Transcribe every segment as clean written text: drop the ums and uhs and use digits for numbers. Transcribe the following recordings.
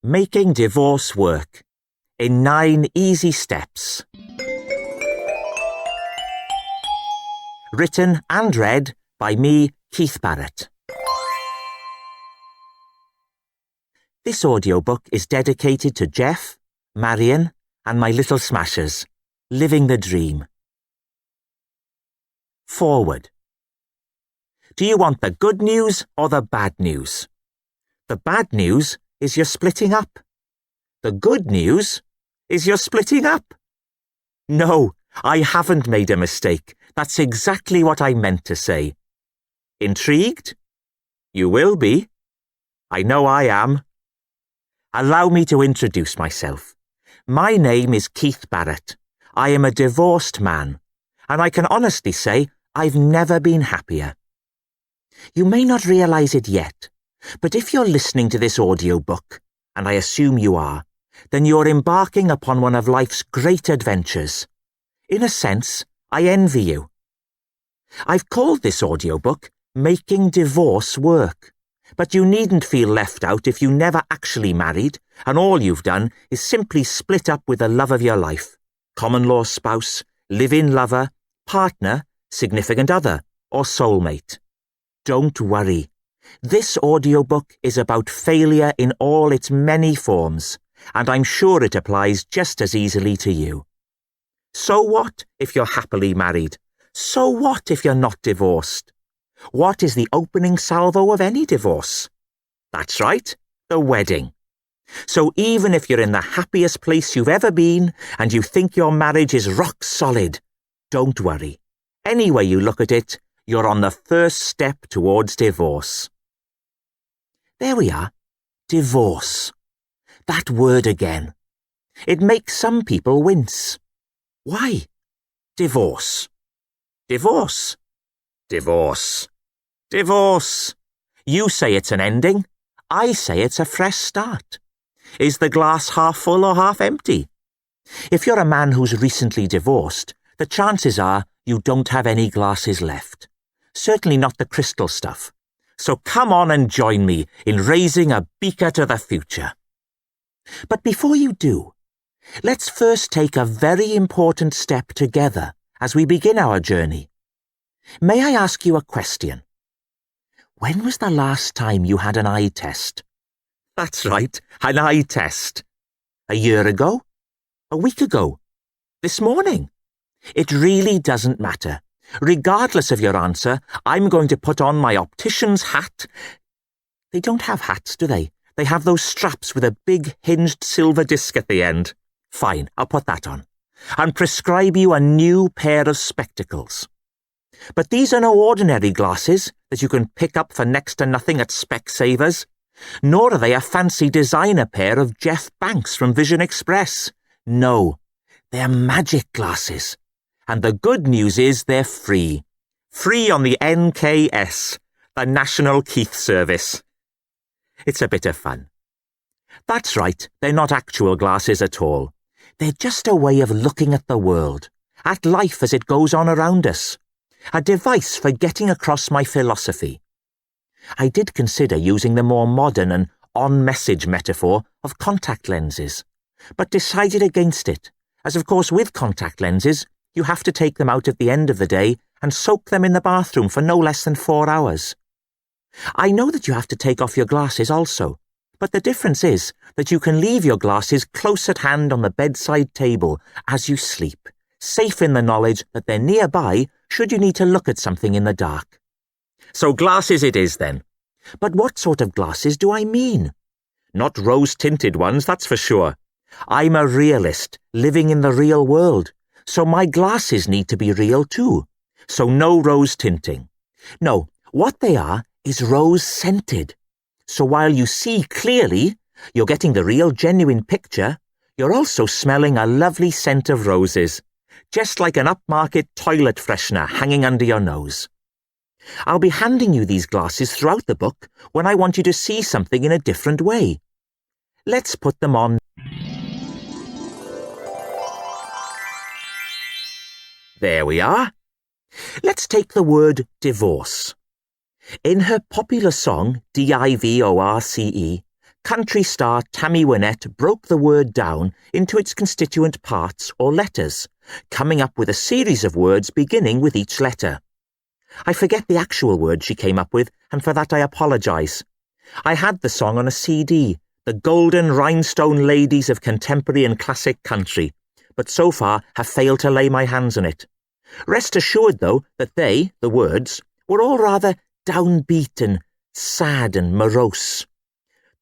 Making Divorce Work in 9 Easy Steps. Written and read by me, Keith Barret. This audiobook is dedicated to Geoff, Marion, and my little smashers, living the dream. Forward. Do you want the good news or the bad news? The bad news is you're splitting up. The good news is you're splitting up. No, I haven't made a mistake. That's exactly what I meant to say. Intrigued? You will be. I know I am. Allow me to introduce myself. My name is Keith Barret. I am a divorced man, and I can honestly say I've never been happier. You may not realise it yet, but if you're listening to this audiobook, and I assume you are, then you're embarking upon one of life's great adventures. In a sense, I envy you. I've called this audiobook Making Divorce Work, but you needn't feel left out if you never actually married and all you've done is simply split up with the love of your life, common-law spouse, live-in lover, partner, significant other, or soulmate. Don't worry. This audiobook is about failure in all its many forms, and I'm sure it applies just as easily to you. So what if you're happily married? So what if you're not divorced? What is the opening salvo of any divorce? That's right, the wedding. So even if you're in the happiest place you've ever been and you think your marriage is rock solid, don't worry. Any way you look at it, you're on the first step towards divorce. There we are. Divorce. That word again. It makes some people wince. Why? Divorce. Divorce. Divorce. Divorce. You say it's an ending. I say it's a fresh start. Is the glass half full or half empty? If you're a man who's recently divorced, the chances are you don't have any glasses left. Certainly not the crystal stuff. So come on and join me in raising a beaker to the future. But before you do, let's first take a very important step together as we begin our journey. May I ask you a question? When was the last time you had an eye test? That's right, an eye test. A year ago? A week ago? This morning? It really doesn't matter. Regardless of your answer, I'm going to put on my optician's hat. They don't have hats, do they? They have those straps with a big hinged silver disc at the end. Fine, I'll put that on. And prescribe you a new pair of spectacles. But these are no ordinary glasses that you can pick up for next to nothing at Specsavers. Nor are they a fancy designer pair of Jeff Banks from Vision Express. No, they're magic glasses. And the good news is they're free. Free on the NKS, the National Keith Service. It's a bit of fun. That's right, they're not actual glasses at all. They're just a way of looking at the world, at life as it goes on around us. A device for getting across my philosophy. I did consider using the more modern and on-message metaphor of contact lenses, but decided against it, as of course with contact lenses, you have to take them out at the end of the day and soak them in the bathroom for no less than 4 hours. I know that you have to take off your glasses also, but the difference is that you can leave your glasses close at hand on the bedside table as you sleep, safe in the knowledge that they're nearby should you need to look at something in the dark. So glasses it is then. But what sort of glasses do I mean? Not rose-tinted ones, that's for sure. I'm a realist, living in the real world. So my glasses need to be real too. So no rose tinting. No, what they are is rose-scented. So while you see clearly, you're getting the real genuine picture, you're also smelling a lovely scent of roses, just like an upmarket toilet freshener hanging under your nose. I'll be handing you these glasses throughout the book when I want you to see something in a different way. Let's put them on. There we are. Let's take the word divorce. In her popular song, Divorce, country star Tammy Wynette broke the word down into its constituent parts or letters, coming up with a series of words beginning with each letter. I forget the actual word she came up with, and for that I apologise. I had the song on a CD, The Golden Rhinestone Ladies of Contemporary and Classic Country, but so far have failed to lay my hands on it. Rest assured, though, that they, the words, were all rather downbeat and sad and morose.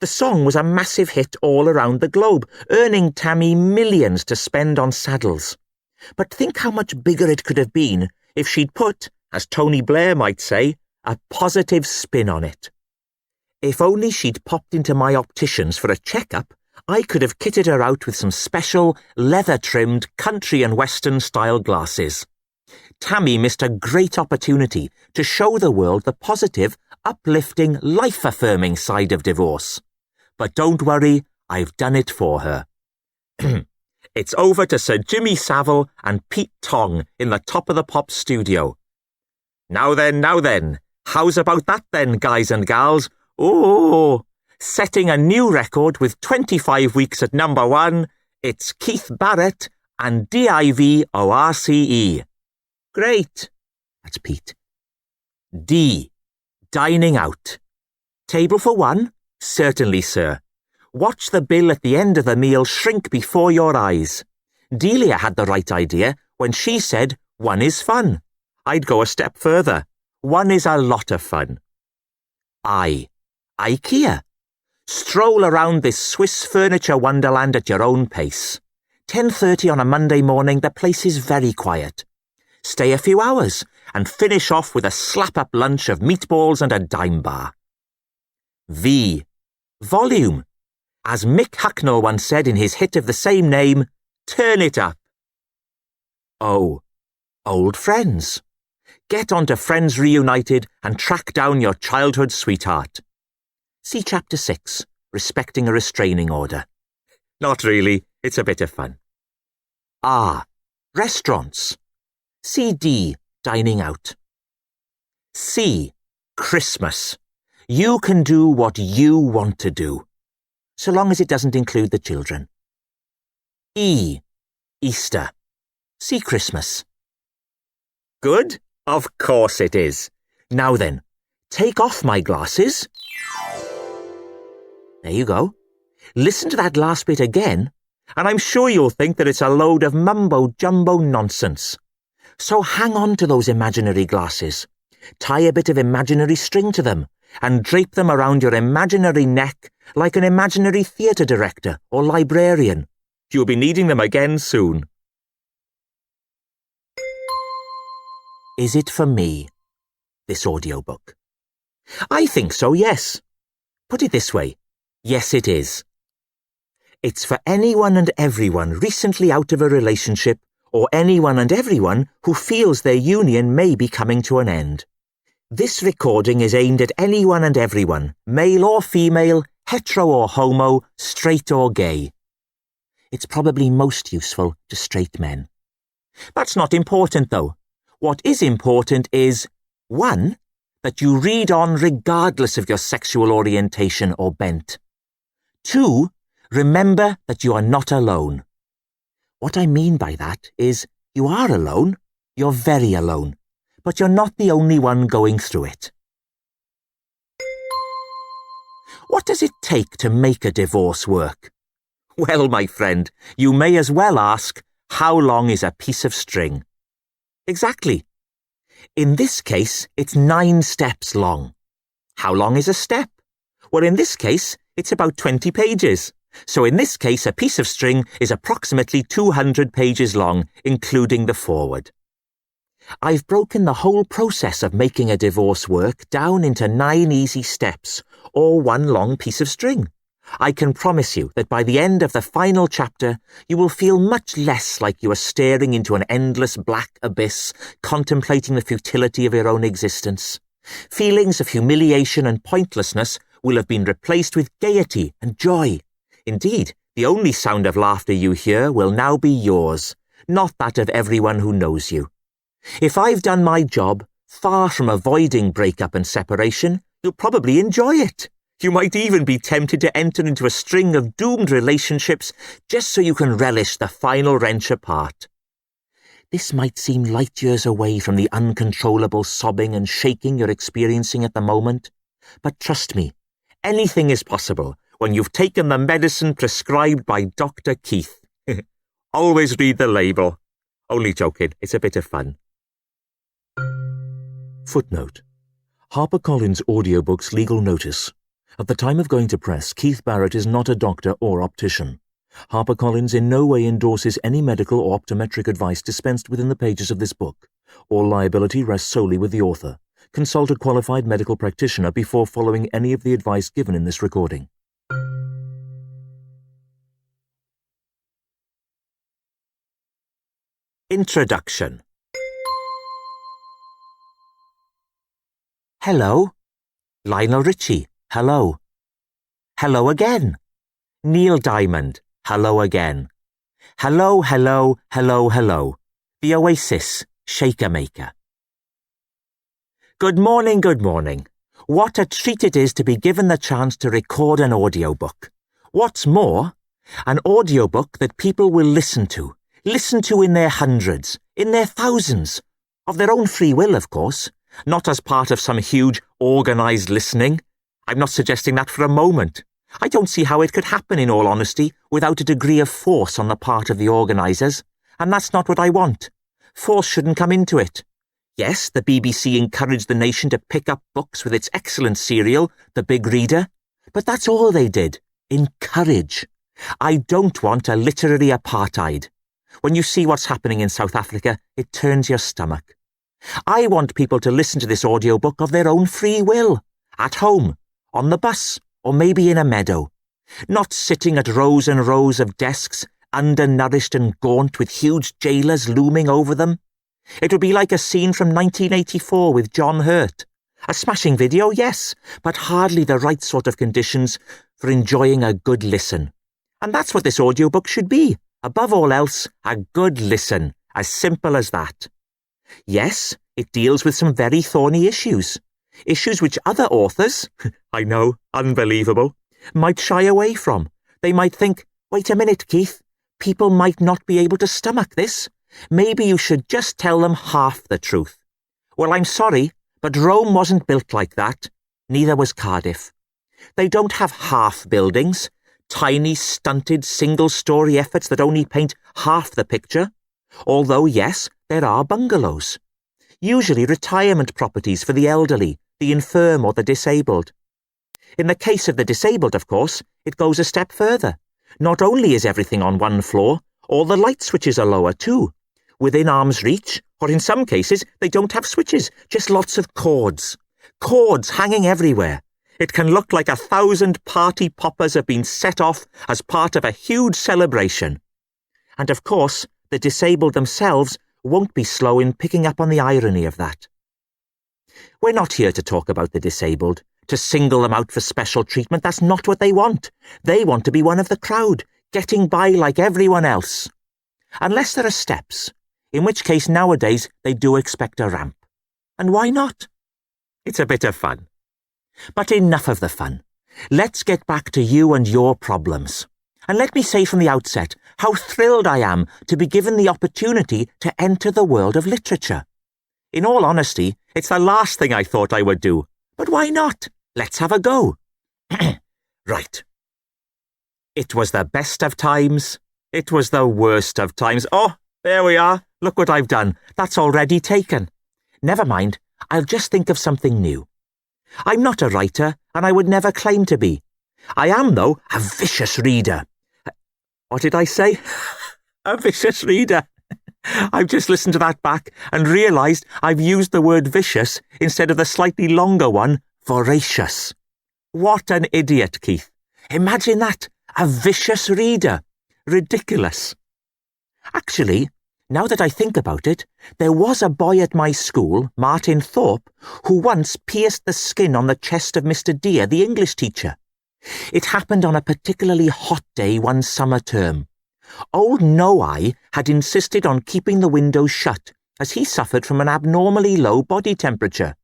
The song was a massive hit all around the globe, earning Tammy millions to spend on saddles. But think how much bigger it could have been if she'd put, as Tony Blair might say, a positive spin on it. If only she'd popped into my optician's for a checkup, I could have kitted her out with some special, leather-trimmed, country and western-style glasses. Tammy missed a great opportunity to show the world the positive, uplifting, life-affirming side of divorce. But don't worry, I've done it for her. It's over to Sir Jimmy Savile and Pete Tong in the Top of the Pops studio. Now then, how's about that then, guys and gals? Oh, setting a new record with 25 weeks at number 1, it's Keith Barret and DIVORCE. Great. That's Pete. D. Dining out. Table for 1? Certainly, sir. Watch the bill at the end of the meal shrink before your eyes. Delia had the right idea when she said 1 is fun. I'd go a step further. 1 is a lot of fun. I. IKEA. Stroll around this Swiss furniture wonderland at your own pace. 10:30 on a Monday morning, the place is very quiet. Stay a few hours and finish off with a slap-up lunch of meatballs and a dime bar. V. Volume. As Mick Hucknall once said in his hit of the same name, turn it up. O. Old friends. Get onto Friends Reunited and track down your childhood sweetheart. See Chapter 6, Respecting a Restraining Order. Not really, it's a bit of fun. R. Restaurants. See D. Dining out. C. Christmas. You can do what you want to do, so long as it doesn't include the children. E. Easter. See Christmas. Good? Of course it is. Now then, take off my glasses. There you go. Listen to that last bit again, and I'm sure you'll think that it's a load of mumbo-jumbo nonsense. So hang on to those imaginary glasses, tie a bit of imaginary string to them, and drape them around your imaginary neck like an imaginary theatre director or librarian. You'll be needing them again soon. Is it for me, this audiobook? I think so, yes. Put it this way. Yes, it is. It's for anyone and everyone recently out of a relationship, or anyone and everyone who feels their union may be coming to an end. This recording is aimed at anyone and everyone, male or female, hetero or homo, straight or gay. It's probably most useful to straight men. That's not important, though. What is important is, 1, that you read on regardless of your sexual orientation or bent. 2, remember that you are not alone. What I mean by that is, you are alone, you're very alone, but you're not the only one going through it. What does it take to make a divorce work? Well, my friend, you may as well ask, how long is a piece of string? Exactly. In this case, it's 9 steps long. How long is a step? Well, in this case, it's about 20 pages. So in this case, a piece of string is approximately 200 pages long, including the foreword. I've broken the whole process of making a divorce work down into 9 easy steps, or 1 long piece of string. I can promise you that by the end of the final chapter, you will feel much less like you are staring into an endless black abyss, contemplating the futility of your own existence. Feelings of humiliation and pointlessness will have been replaced with gaiety and joy. Indeed, the only sound of laughter you hear will now be yours, not that of everyone who knows you. If I've done my job, far from avoiding breakup and separation, you'll probably enjoy it. You might even be tempted to enter into a string of doomed relationships just so you can relish the final wrench apart. This might seem light years away from the uncontrollable sobbing and shaking you're experiencing at the moment, but trust me, anything is possible when you've taken the medicine prescribed by Dr. Keith. Always read the label. Only joking, it's a bit of fun. Footnote: HarperCollins Audiobooks Legal Notice. At the time of going to press, Keith Barret is not a doctor or optician. HarperCollins in no way endorses any medical or optometric advice dispensed within the pages of this book. All liability rests solely with the author. Consult a qualified medical practitioner before following any of the advice given in this recording. Introduction. Hello. Lionel Richie, hello. Hello again. Neil Diamond, hello again. Hello, hello, hello, hello. The Oasis, Shaker Maker. Good morning, good morning. What a treat it is to be given the chance to record an audiobook. What's more, an audiobook that people will listen to in their hundreds, in their thousands, of their own free will, of course, not as part of some huge organised listening. I'm not suggesting that for a moment. I don't see how it could happen, in all honesty, without a degree of force on the part of the organisers, and that's not what I want. Force shouldn't come into it. Yes, the BBC encouraged the nation to pick up books with its excellent serial, The Big Reader, but that's all they did. Encourage. I don't want a literary apartheid. When you see what's happening in South Africa, it turns your stomach. I want people to listen to this audiobook of their own free will, at home, on the bus, or maybe in a meadow, not sitting at rows and rows of desks, undernourished and gaunt with huge jailers looming over them. It would be like a scene from 1984 with John Hurt. A smashing video, yes, but hardly the right sort of conditions for enjoying a good listen. And that's what this audiobook should be. Above all else, a good listen, as simple as that. Yes, it deals with some very thorny issues. Issues which other authors, I know, unbelievable, might shy away from. They might think, wait a minute, Keith, people might not be able to stomach this. Maybe you should just tell them half the truth. Well, I'm sorry, but Rome wasn't built like that. Neither was Cardiff. They don't have half buildings, tiny, stunted, single-story efforts that only paint half the picture. Although, yes, there are bungalows. Usually retirement properties for the elderly, the infirm or the disabled. In the case of the disabled, of course, it goes a step further. Not only is everything on one floor, all the light switches are lower too. Within arm's reach, or in some cases, they don't have switches, just lots of cords. Cords hanging everywhere. It can look like 1,000 party poppers have been set off as part of a huge celebration. And of course, the disabled themselves won't be slow in picking up on the irony of that. We're not here to talk about the disabled, to single them out for special treatment. That's not what they want. They want to be one of the crowd, getting by like everyone else. Unless there are steps, in which case nowadays they do expect a ramp. And why not? It's a bit of fun. But enough of the fun. Let's get back to you and your problems. And let me say from the outset how thrilled I am to be given the opportunity to enter the world of literature. In all honesty, it's the last thing I thought I would do. But why not? Let's have a go. Right. It was the best of times. It was the worst of times. Oh, there we are. Look what I've done. That's already taken. Never mind. I'll just think of something new. I'm not a writer, and I would never claim to be. I am, though, a vicious reader. What did I say? A vicious reader. I've just listened to that back and realised I've used the word vicious instead of the slightly longer one, voracious. What an idiot, Keith. Imagine that. A vicious reader. Ridiculous. Actually, now that I think about it, there was a boy at my school, Martin Thorpe, who once pierced the skin on the chest of Mr. Dear, the English teacher. It happened on a particularly hot day one summer term. Old No-Eye had insisted on keeping the windows shut, as he suffered from an abnormally low body temperature,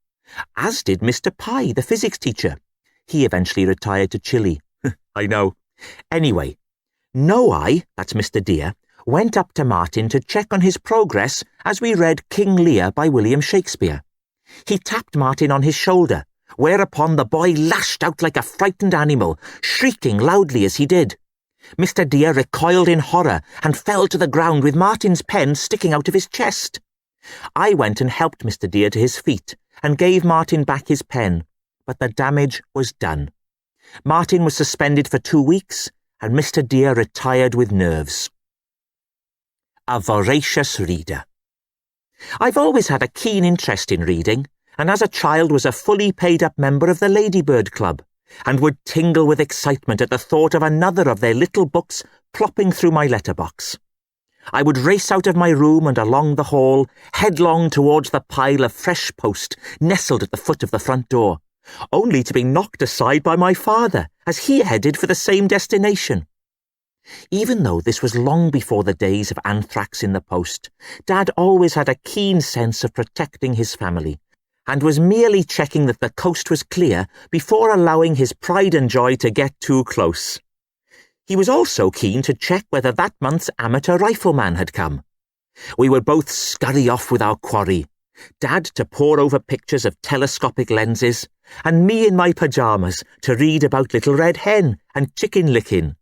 as did Mr. Pye, the physics teacher. He eventually retired to Chile. I know. Anyway, No-I, that's Mr. Dear, went up to Martin to check on his progress as we read King Lear by William Shakespeare. He tapped Martin on his shoulder, whereupon the boy lashed out like a frightened animal, shrieking loudly as he did. Mr. Dear recoiled in horror and fell to the ground with Martin's pen sticking out of his chest. I went and helped Mr. Dear to his feet and gave Martin back his pen, but the damage was done. Martin was suspended for 2 weeks, and Mr. Dear retired with nerves. A voracious reader. I've always had a keen interest in reading, and as a child was a fully paid-up member of the Ladybird Club, and would tingle with excitement at the thought of another of their little books plopping through my letterbox. I would race out of my room and along the hall, headlong towards the pile of fresh post nestled at the foot of the front door, only to be knocked aside by my father as he headed for the same destination. Even though this was long before the days of anthrax in the post, Dad always had a keen sense of protecting his family, and was merely checking that the coast was clear before allowing his pride and joy to get too close. He was also keen to check whether that month's amateur rifleman had come. We would both scurry off with our quarry, Dad to pore over pictures of telescopic lenses, and me in my pyjamas to read about Little Red Hen and Chicken Lickin',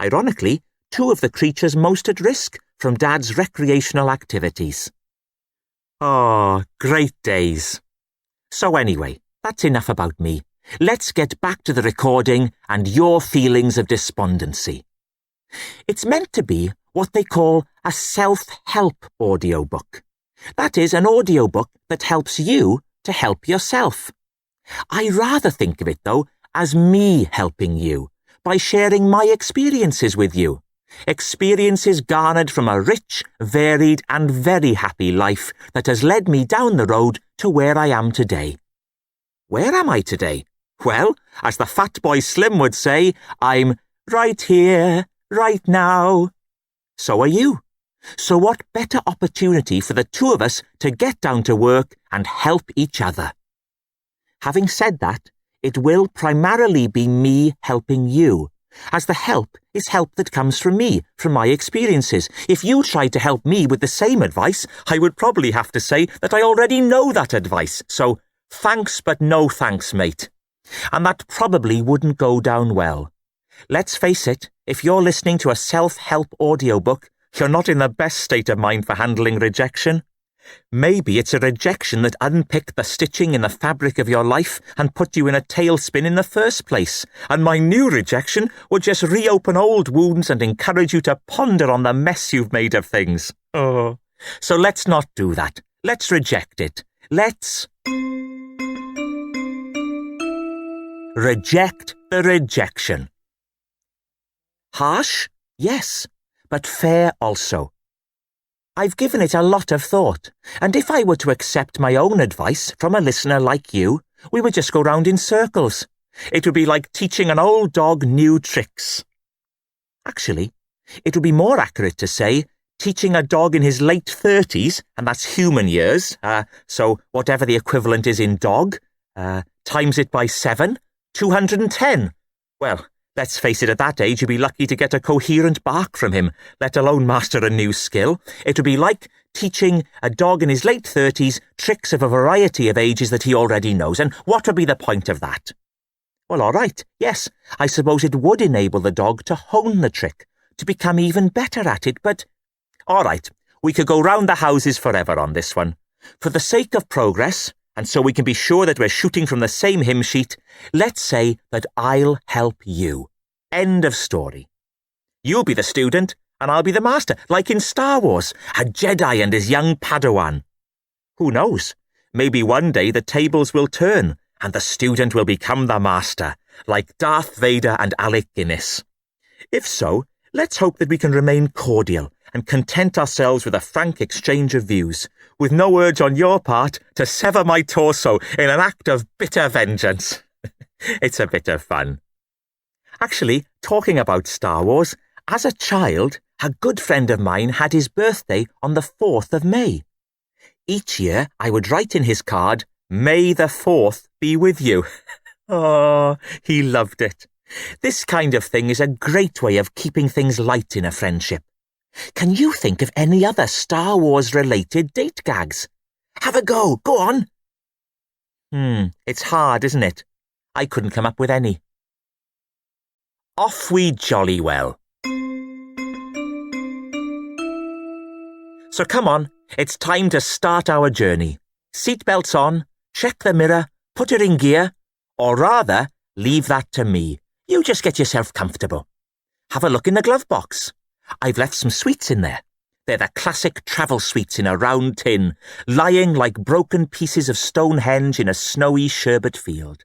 ironically, 2 of the creatures most at risk from Dad's recreational activities. Ah, great days. So anyway, that's enough about me. Let's get back to the recording and your feelings of despondency. It's meant to be what they call a self-help audiobook. That is, an audiobook that helps you to help yourself. I rather think of it, though, as me helping you, by sharing my experiences with you. Experiences garnered from a rich, varied and very happy life that has led me down the road to where I am today. Where am I today? Well, as the Fat Boy Slim would say, I'm right here, right now. So are you. So what better opportunity for the 2 of us to get down to work and help each other? Having said that, it will primarily be me helping you, as the help is help that comes from me, from my experiences. If you tried to help me with the same advice, I would probably have to say that I already know that advice, so thanks but no thanks, mate. And that probably wouldn't go down well. Let's face it, if you're listening to a self-help audiobook, you're not in the best state of mind for handling rejection. Maybe it's a rejection that unpicked the stitching in the fabric of your life and put you in a tailspin in the first place, and my new rejection would just reopen old wounds and encourage you to ponder on the mess you've made of things. Oh, so let's not do that. Let's reject it. Let's reject the rejection. Harsh? Yes, but fair also. I've given it a lot of thought, and if I were to accept my own advice from a listener like you, we would just go round in circles. It would be like teaching an old dog new tricks. Actually, it would be more accurate to say teaching a dog in his late 30s, and that's human years, so whatever the equivalent is in dog, times it by 7, 210. Well, let's face it, at that age you'd be lucky to get a coherent bark from him, let alone master a new skill. It would be like teaching a dog in his late 30s tricks of a variety of ages that he already knows. And what would be the point of that? Well, all right, yes, I suppose it would enable the dog to hone the trick, to become even better at it, but all right, we could go round the houses forever on this one. For the sake of progress, and so we can be sure that we're shooting from the same hymn sheet, let's say that I'll help you. End of story. You'll be the student, and I'll be the master, like in Star Wars, a Jedi and his young Padawan. Who knows? Maybe one day the tables will turn, and the student will become the master, like Darth Vader and Alec Guinness. If so, let's hope that we can remain cordial and content ourselves with a frank exchange of views, with no urge on your part to sever my torso in an act of bitter vengeance. It's a bit of fun. Actually, talking about Star Wars, as a child, a good friend of mine had his birthday on the 4th of May. Each year, I would write in his card, "May the 4th be with you." Oh, he loved it. This kind of thing is a great way of keeping things light in a friendship. Can you think of any other Star Wars-related date gags? Have a go. Go on. It's hard, isn't it? I couldn't come up with any. Off we jolly well. So come on, it's time to start our journey. Seatbelts on, check the mirror, put it in gear, or rather, leave that to me. You just get yourself comfortable. Have a look in the glove box. I've left some sweets in there. They're the classic travel sweets in a round tin, lying like broken pieces of Stonehenge in a snowy sherbet field.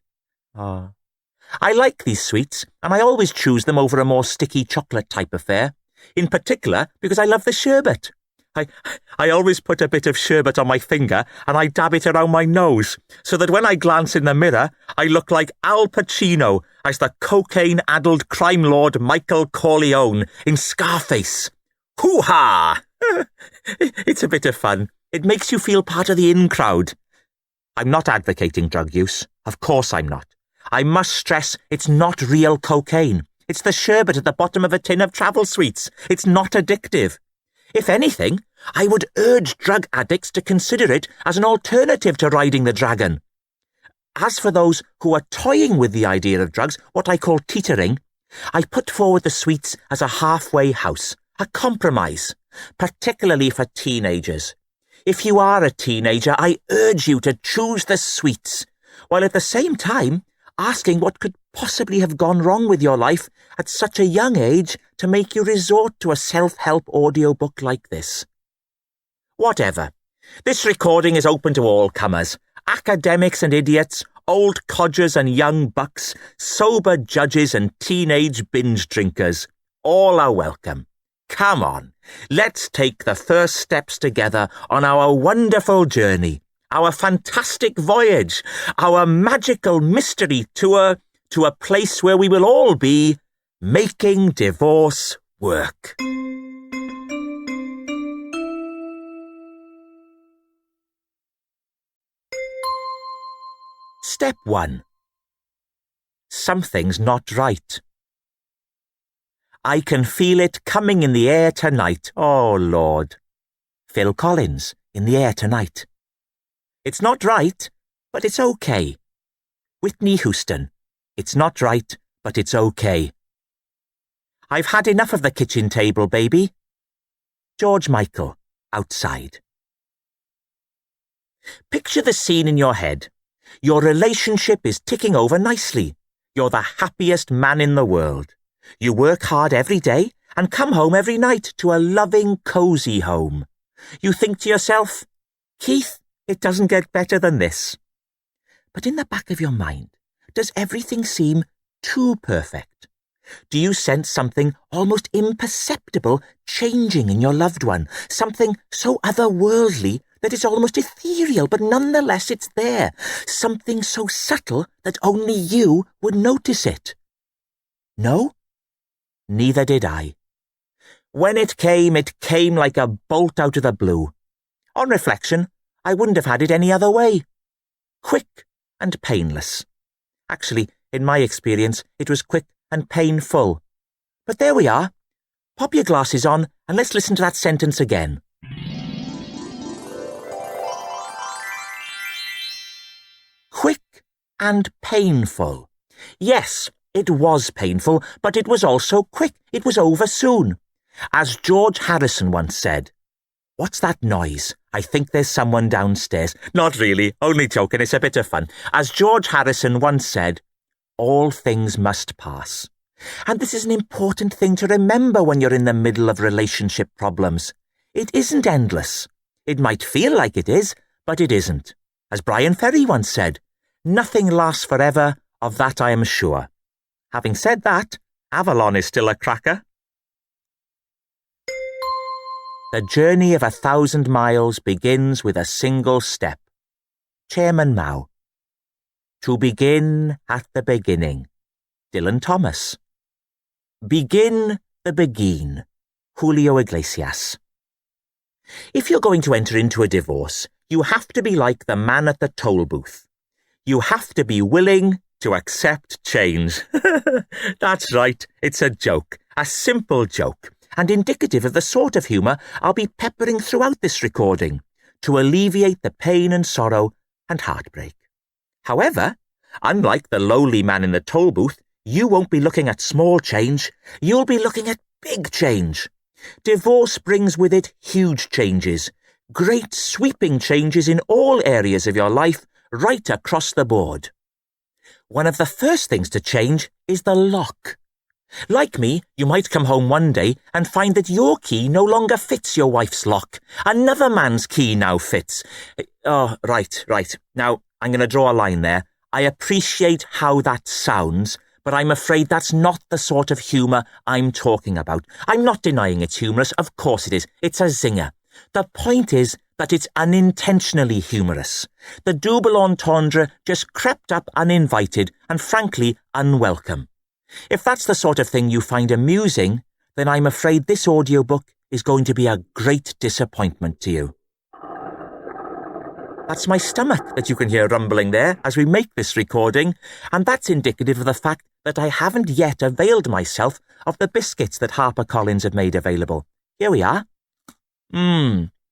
I like these sweets, and I always choose them over a more sticky chocolate type affair, in particular because I love the sherbet. I always put a bit of sherbet on my finger and I dab it around my nose so that when I glance in the mirror, I look like Al Pacino as the cocaine-addled crime lord Michael Corleone in Scarface. Hoo-ha! It's a bit of fun. It makes you feel part of the in-crowd. I'm not advocating drug use. Of course I'm not. I must stress it's not real cocaine. It's the sherbet at the bottom of a tin of travel sweets. It's not addictive. If anything, I would urge drug addicts to consider it as an alternative to riding the dragon. As for those who are toying with the idea of drugs, what I call teetering, I put forward the sweets as a halfway house, a compromise, particularly for teenagers. If you are a teenager, I urge you to choose the sweets, while at the same time asking what could possibly have gone wrong with your life at such a young age to make you resort to a self-help audiobook like this. Whatever. This recording is open to all comers, academics and idiots, old codgers and young bucks, sober judges and teenage binge drinkers. All are welcome. Come on, let's take the first steps together on our wonderful journey, our fantastic voyage, our magical mystery tour to a place where we will all be making divorce work. Step 1. Something's not right. I can feel it coming in the air tonight. Oh, Lord. Phil Collins, In the Air Tonight. It's not right, but it's okay. Whitney Houston. It's not right, but it's okay. I've had enough of the kitchen table, baby. George Michael, Outside. Picture the scene in your head. Your relationship is ticking over nicely. You're the happiest man in the world. You work hard every day and come home every night to a loving, cosy home. You think to yourself, Keith, it doesn't get better than this. But in the back of your mind, does everything seem too perfect? Do you sense something almost imperceptible changing in your loved one? Something so otherworldly that it's almost ethereal, but nonetheless it's there. Something so subtle that only you would notice it. No? Neither did I. When it came like a bolt out of the blue. On reflection, I wouldn't have had it any other way. Quick and painless. Actually, in my experience, it was quick and painful. But there we are. Pop your glasses on and let's listen to that sentence again. Quick and painful. Yes, it was painful, but it was also quick. It was over soon. As George Harrison once said, "What's that noise? I think there's someone downstairs." Not really, only joking, it's a bit of fun. As George Harrison once said, all things must pass. And this is an important thing to remember when you're in the middle of relationship problems. It isn't endless. It might feel like it is, but it isn't. As Brian Ferry once said, nothing lasts forever, of that I am sure. Having said that, Avalon is still a cracker. The journey of 1,000 miles begins with a single step. Chairman Mao. To begin at the beginning. Dylan Thomas. Begin the begin. Julio Iglesias. If you're going to enter into a divorce, you have to be like the man at the toll booth. You have to be willing to accept change. That's right, it's a joke, a simple joke, and indicative of the sort of humour I'll be peppering throughout this recording to alleviate the pain and sorrow and heartbreak. However, unlike the lowly man in the toll booth, you won't be looking at small change, you'll be looking at big change. Divorce brings with it huge changes, great sweeping changes in all areas of your life, right across the board. One of the first things to change is the lock. Like me, you might come home one day and find that your key no longer fits your wife's lock. Another man's key now fits. Oh, right. Now, I'm going to draw a line there. I appreciate how that sounds, but I'm afraid that's not the sort of humour I'm talking about. I'm not denying it's humorous. Of course it is. It's a zinger. The point is that it's unintentionally humorous. The double entendre just crept up uninvited and frankly unwelcome. If that's the sort of thing you find amusing, then I'm afraid this audiobook is going to be a great disappointment to you. That's my stomach that you can hear rumbling there as we make this recording, and that's indicative of the fact that I haven't yet availed myself of the biscuits that HarperCollins have made available. Here we are.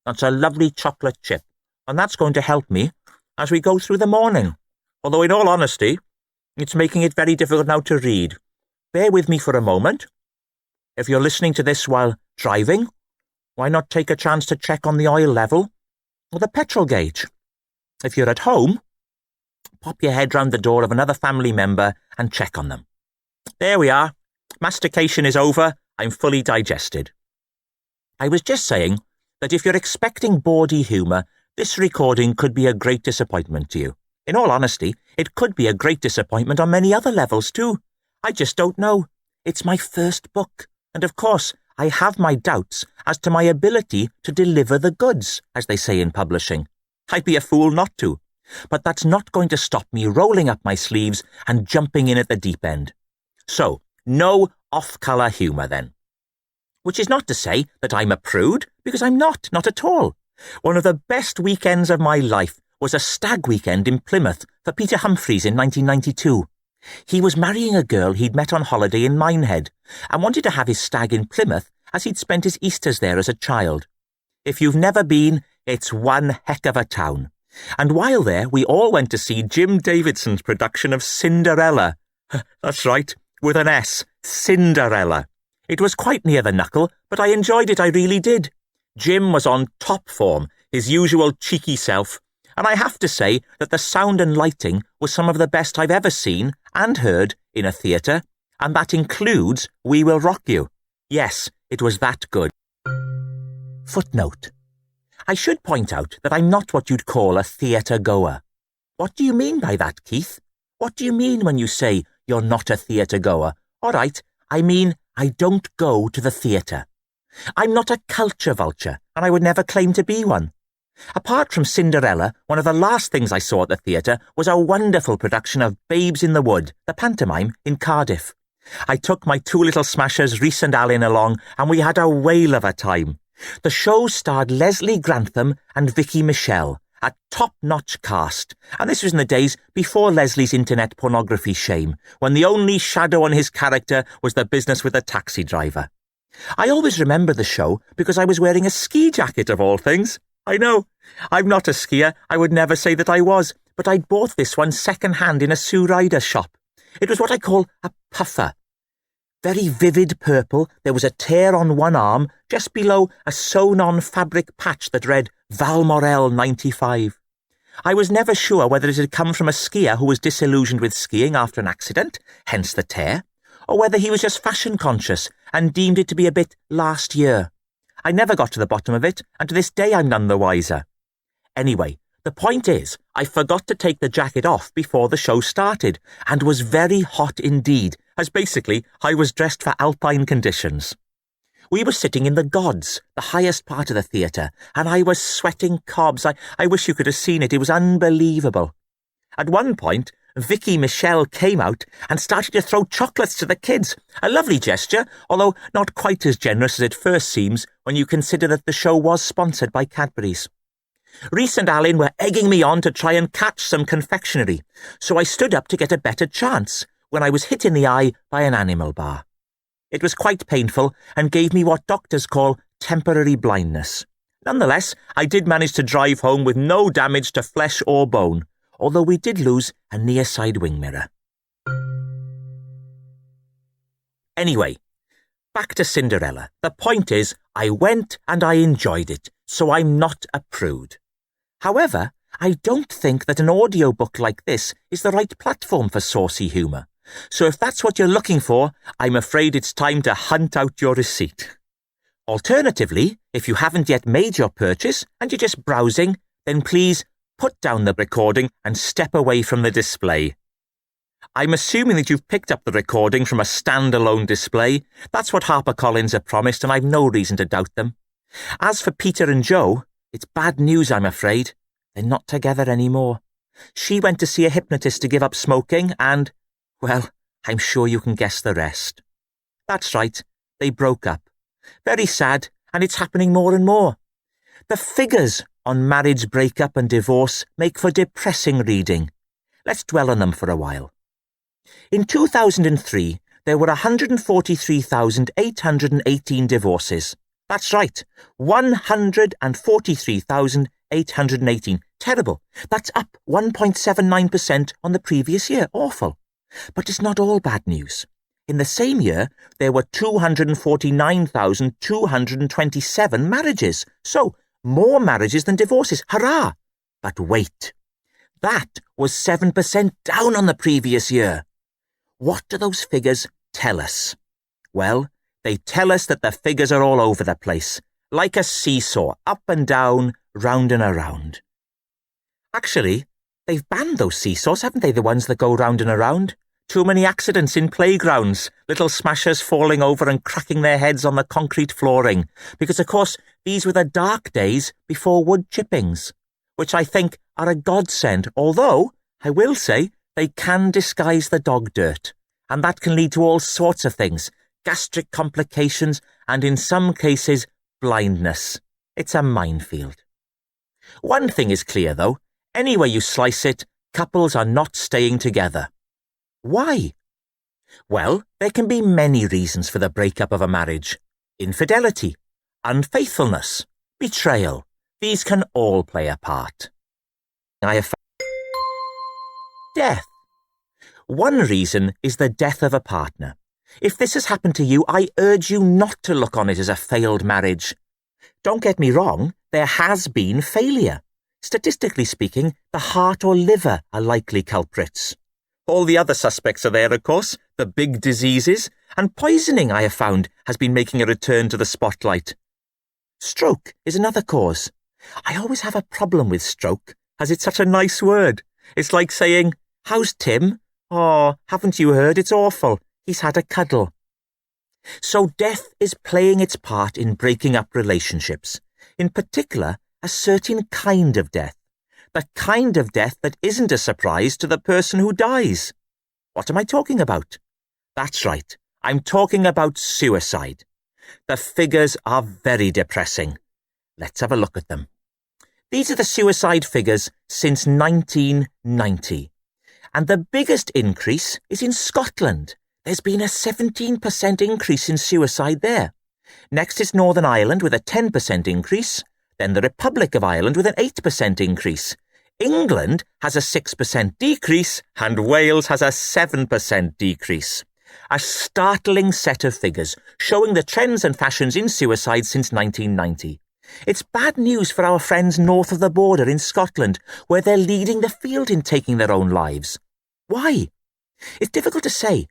That's a lovely chocolate chip, and that's going to help me as we go through the morning. Although in all honesty, it's making it very difficult now to read. Bear with me for a moment. If you're listening to this while driving, why not take a chance to check on the oil level or the petrol gauge? If you're at home, pop your head round the door of another family member and check on them. There we are. Mastication is over. I'm fully digested. I was just saying that if you're expecting bawdy humour, this recording could be a great disappointment to you. In all honesty, it could be a great disappointment on many other levels too. I just don't know. It's my first book, and of course, I have my doubts as to my ability to deliver the goods, as they say in publishing. I'd be a fool not to. But that's not going to stop me rolling up my sleeves and jumping in at the deep end. So, no off-colour humour then. Which is not to say that I'm a prude, because I'm not at all. One of the best weekends of my life was a stag weekend in Plymouth for Peter Humphreys in 1992. He was marrying a girl he'd met on holiday in Minehead and wanted to have his stag in Plymouth as he'd spent his Easters there as a child. If you've never been, it's one heck of a town. And while there, we all went to see Jim Davidson's production of Cinderella. That's right, with an S, Cinderella. It was quite near the knuckle, but I enjoyed it, I really did. Jim was on top form, his usual cheeky self, and I have to say that the sound and lighting was some of the best I've ever seen and heard in a theatre, and that includes We Will Rock You. Yes, it was that good. Footnote. I should point out that I'm not what you'd call a theatre goer. What do you mean by that, Keith? What do you mean when you say you're not a theatre goer? All right, I mean I don't go to the theatre. I'm not a culture vulture, and I would never claim to be one. Apart from Cinderella, one of the last things I saw at the theatre was a wonderful production of Babes in the Wood, the pantomime, in Cardiff. I took my two little smashers, Rhys and Alan, along, and we had a whale of a time. The show starred Leslie Grantham and Vicky Michelle, a top-notch cast, and this was in the days before Leslie's internet pornography shame, when the only shadow on his character was the business with the taxi driver. I always remember the show because I was wearing a ski jacket of all things. I know, I'm not a skier, I would never say that I was, but I'd bought this one second-hand in a Sue Ryder shop. It was what I call a puffer. Very vivid purple, there was a tear on one arm, just below a sewn-on fabric patch that read Val Morel 95. I was never sure whether it had come from a skier who was disillusioned with skiing after an accident, hence the tear, or whether he was just fashion-conscious and deemed it to be a bit last year. I never got to the bottom of it, and to this day I'm none the wiser. Anyway, the point is, I forgot to take the jacket off before the show started, and was very hot indeed, as basically I was dressed for alpine conditions. We were sitting in the gods, the highest part of the theatre, and I was sweating cobs. I wish you could have seen it. It was unbelievable. At one point, Vicky Michelle came out and started to throw chocolates to the kids. A lovely gesture, although not quite as generous as it first seems when you consider that the show was sponsored by Cadbury's. Reese and Alan were egging me on to try and catch some confectionery, so I stood up to get a better chance when I was hit in the eye by an animal bar. It was quite painful and gave me what doctors call temporary blindness. Nonetheless, I did manage to drive home with no damage to flesh or bone, although we did lose a near side wing mirror. Anyway, back to Cinderella. The point is, I went and I enjoyed it, so I'm not a prude. However, I don't think that an audiobook like this is the right platform for saucy humour. So if that's what you're looking for, I'm afraid it's time to hunt out your receipt. Alternatively, if you haven't yet made your purchase and you're just browsing, then please put down the recording and step away from the display. I'm assuming that you've picked up the recording from a standalone display. That's what HarperCollins have promised, and I've no reason to doubt them. As for Peter and Joe, it's bad news, I'm afraid. They're not together anymore. She went to see a hypnotist to give up smoking and, well, I'm sure you can guess the rest. That's right, they broke up. Very sad, and it's happening more and more. The figures on marriage breakup and divorce make for depressing reading. Let's dwell on them for a while. In 2003, there were 143,818 divorces. That's right, 143,818. Terrible. That's up 1.79% on the previous year. Awful. But it's not all bad news. In the same year, there were 249,227 marriages. So, more marriages than divorces. Hurrah! But wait. That was 7% down on the previous year. What do those figures tell us? Well, they tell us that the figures are all over the place, like a seesaw, up and down, round and around. Actually, they've banned those seesaws, haven't they, the ones that go round and around? Too many accidents in playgrounds, little smashers falling over and cracking their heads on the concrete flooring, because, of course, these were the dark days before wood chippings, which I think are a godsend, although, I will say, they can disguise the dog dirt, and that can lead to all sorts of things, gastric complications, and in some cases, blindness. It's a minefield. One thing is clear, though. Any way you slice it, couples are not staying together. Why? Well, there can be many reasons for the breakup of a marriage. Infidelity, unfaithfulness, betrayal. These can all play a part. I have death. One reason is the death of a partner. If this has happened to you, I urge you not to look on it as a failed marriage. Don't get me wrong, there has been failure. Statistically speaking, the heart or liver are likely culprits. All the other suspects are there, of course, the big diseases, and poisoning, I have found, has been making a return to the spotlight. Stroke is another cause. I always have a problem with stroke, as it's such a nice word. It's like saying, "How's Tim? Oh, haven't you heard? It's awful. He's had a cuddle." So death is playing its part in breaking up relationships, in particular, a certain kind of death. The kind of death that isn't a surprise to the person who dies. What am I talking about? That's right, I'm talking about suicide. The figures are very depressing. Let's have a look at them. These are the suicide figures since 1990. And the biggest increase is in Scotland. There's been a 17% increase in suicide there. Next is Northern Ireland with a 10% increase. Then the Republic of Ireland with an 8% increase. England has a 6% decrease, and Wales has a 7% decrease. A startling set of figures showing the trends and fashions in suicide since 1990. It's bad news for our friends north of the border in Scotland, where they're leading the field in taking their own lives. Why? It's difficult to say.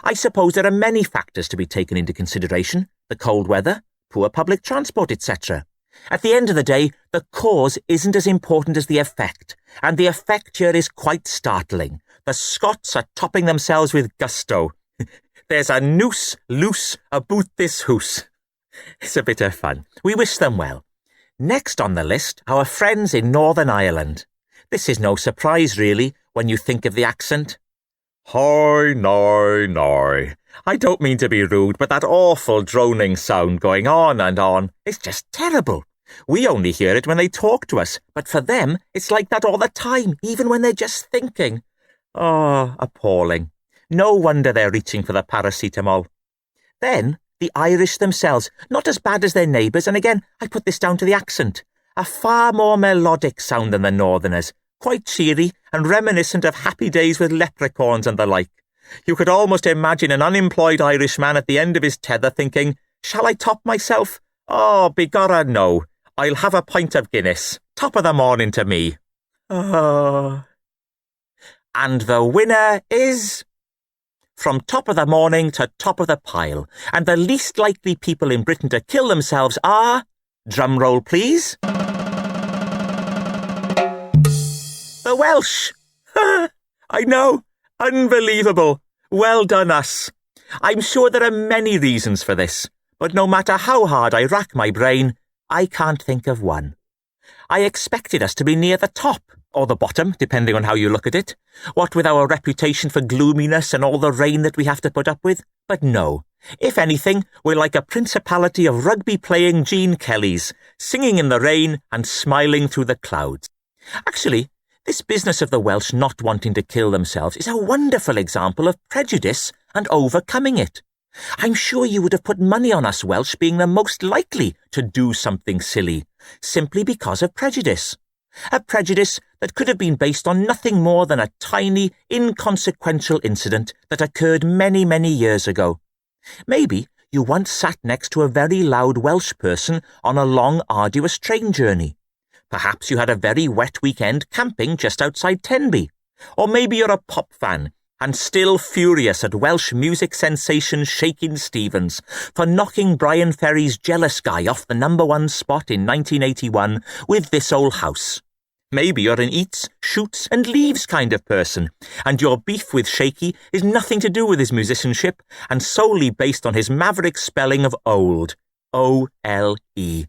I suppose there are many factors to be taken into consideration: the cold weather, poor public transport, etc. At the end of the day, the cause isn't as important as the effect, and the effect here is quite startling. The Scots are topping themselves with gusto. There's a noose loose about this hoose. It's a bit of fun. We wish them well. Next on the list, our friends in Northern Ireland. This is no surprise, really, when you think of the accent. Hi, no. I don't mean to be rude, but that awful droning sound going on and on is just terrible. We only hear it when they talk to us, but for them, it's like that all the time, even when they're just thinking. Oh, appalling. No wonder they're reaching for the paracetamol. Then, the Irish themselves, not as bad as their neighbours, and again, I put this down to the accent, a far more melodic sound than the Northerners, quite cheery and reminiscent of happy days with leprechauns and the like. You could almost imagine an unemployed Irishman at the end of his tether thinking, shall I top myself? Oh, begorra no. I'll have a pint of Guinness. Top of the morning to me. Oh. And the winner is... From top of the morning to top of the pile, and the least likely people in Britain to kill themselves are... Drum roll, please. The Welsh. I know. Unbelievable. Well done, us. I'm sure there are many reasons for this, but no matter how hard I rack my brain, I can't think of one. I expected us to be near the top, or the bottom, depending on how you look at it, what with our reputation for gloominess and all the rain that we have to put up with. But no, if anything, we're like a principality of rugby-playing Gene Kellys, singing in the rain and smiling through the clouds. Actually, this business of the Welsh not wanting to kill themselves is a wonderful example of prejudice and overcoming it. I'm sure you would have put money on us Welsh being the most likely to do something silly, simply because of prejudice. A prejudice that could have been based on nothing more than a tiny, inconsequential incident that occurred many, many years ago. Maybe you once sat next to a very loud Welsh person on a long, arduous train journey. Perhaps you had a very wet weekend camping just outside Tenby. Or maybe you're a pop fan and still furious at Welsh music sensation Shakin' Stevens for knocking Brian Ferry's Jealous Guy off the #1 spot in 1981 with This Old House. Maybe you're an eats, shoots and leaves kind of person, and your beef with Shaky is nothing to do with his musicianship and solely based on his maverick spelling of old, O-L-E.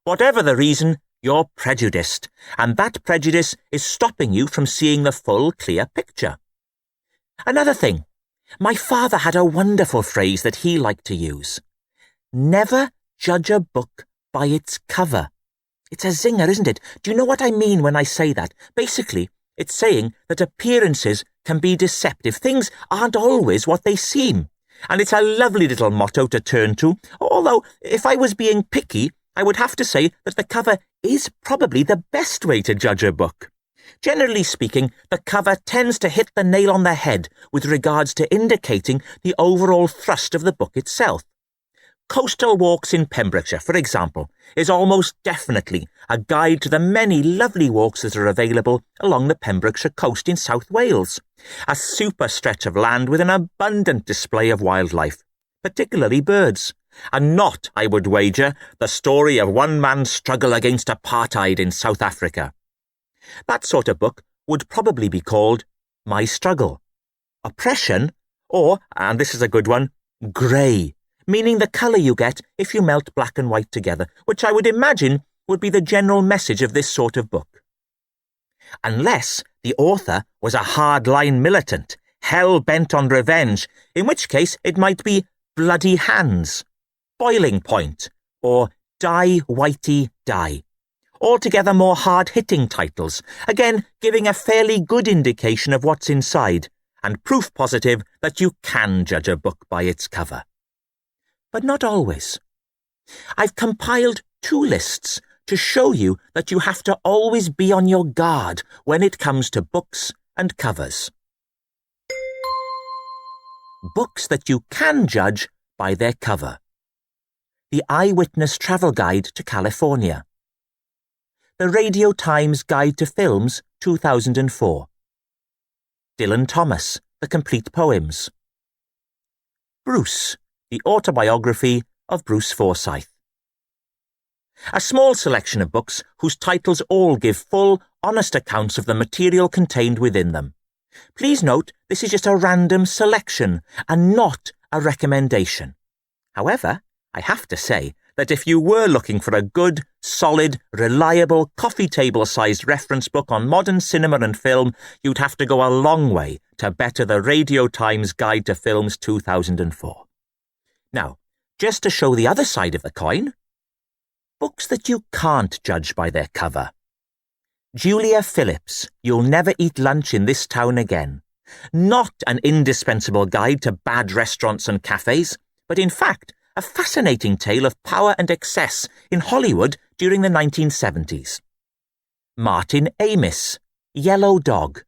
Whatever the reason, you're prejudiced, and that prejudice is stopping you from seeing the full, clear picture. Another thing, my father had a wonderful phrase that he liked to use. Never judge a book by its cover. It's a zinger, isn't it? Do you know what I mean when I say that? Basically, it's saying that appearances can be deceptive. Things aren't always what they seem. And it's a lovely little motto to turn to, although if I was being picky, I would have to say that the cover is probably the best way to judge a book. Generally speaking, the cover tends to hit the nail on the head with regards to indicating the overall thrust of the book itself. Coastal Walks in Pembrokeshire, for example, is almost definitely a guide to the many lovely walks that are available along the Pembrokeshire coast in South Wales, a super stretch of land with an abundant display of wildlife, particularly birds, and not, I would wager, the story of one man's struggle against apartheid in South Africa. That sort of book would probably be called My Struggle. Oppression, or, and this is a good one, grey, meaning the colour you get if you melt black and white together, which I would imagine would be the general message of this sort of book. Unless the author was a hardline militant, hell-bent on revenge, in which case it might be Bloody Hands, Boiling Point, or Die Whitey Die. Altogether more hard-hitting titles, again giving a fairly good indication of what's inside, and proof positive that you can judge a book by its cover. But not always. I've compiled 2 lists to show you that you have to always be on your guard when it comes to books and covers. Books that you can judge by their cover. The Eyewitness Travel Guide to California. The Radio Times Guide to Films, 2004. Dylan Thomas, The Complete Poems. Bruce, the autobiography of Bruce Forsyth. A small selection of books whose titles all give full, honest accounts of the material contained within them. Please note this is just a random selection and not a recommendation. However, I have to say that if you were looking for a good, solid, reliable, coffee table-sized reference book on modern cinema and film, you'd have to go a long way to better the Radio Times Guide to Films 2004. Now, just to show the other side of the coin, Books that you can't judge by their cover. Julia Phillips' You'll Never Eat Lunch in This Town Again. Not an indispensable guide to bad restaurants and cafes, but in fact a fascinating tale of power and excess in Hollywood during the 1970s. Martin Amis' Yellow Dog.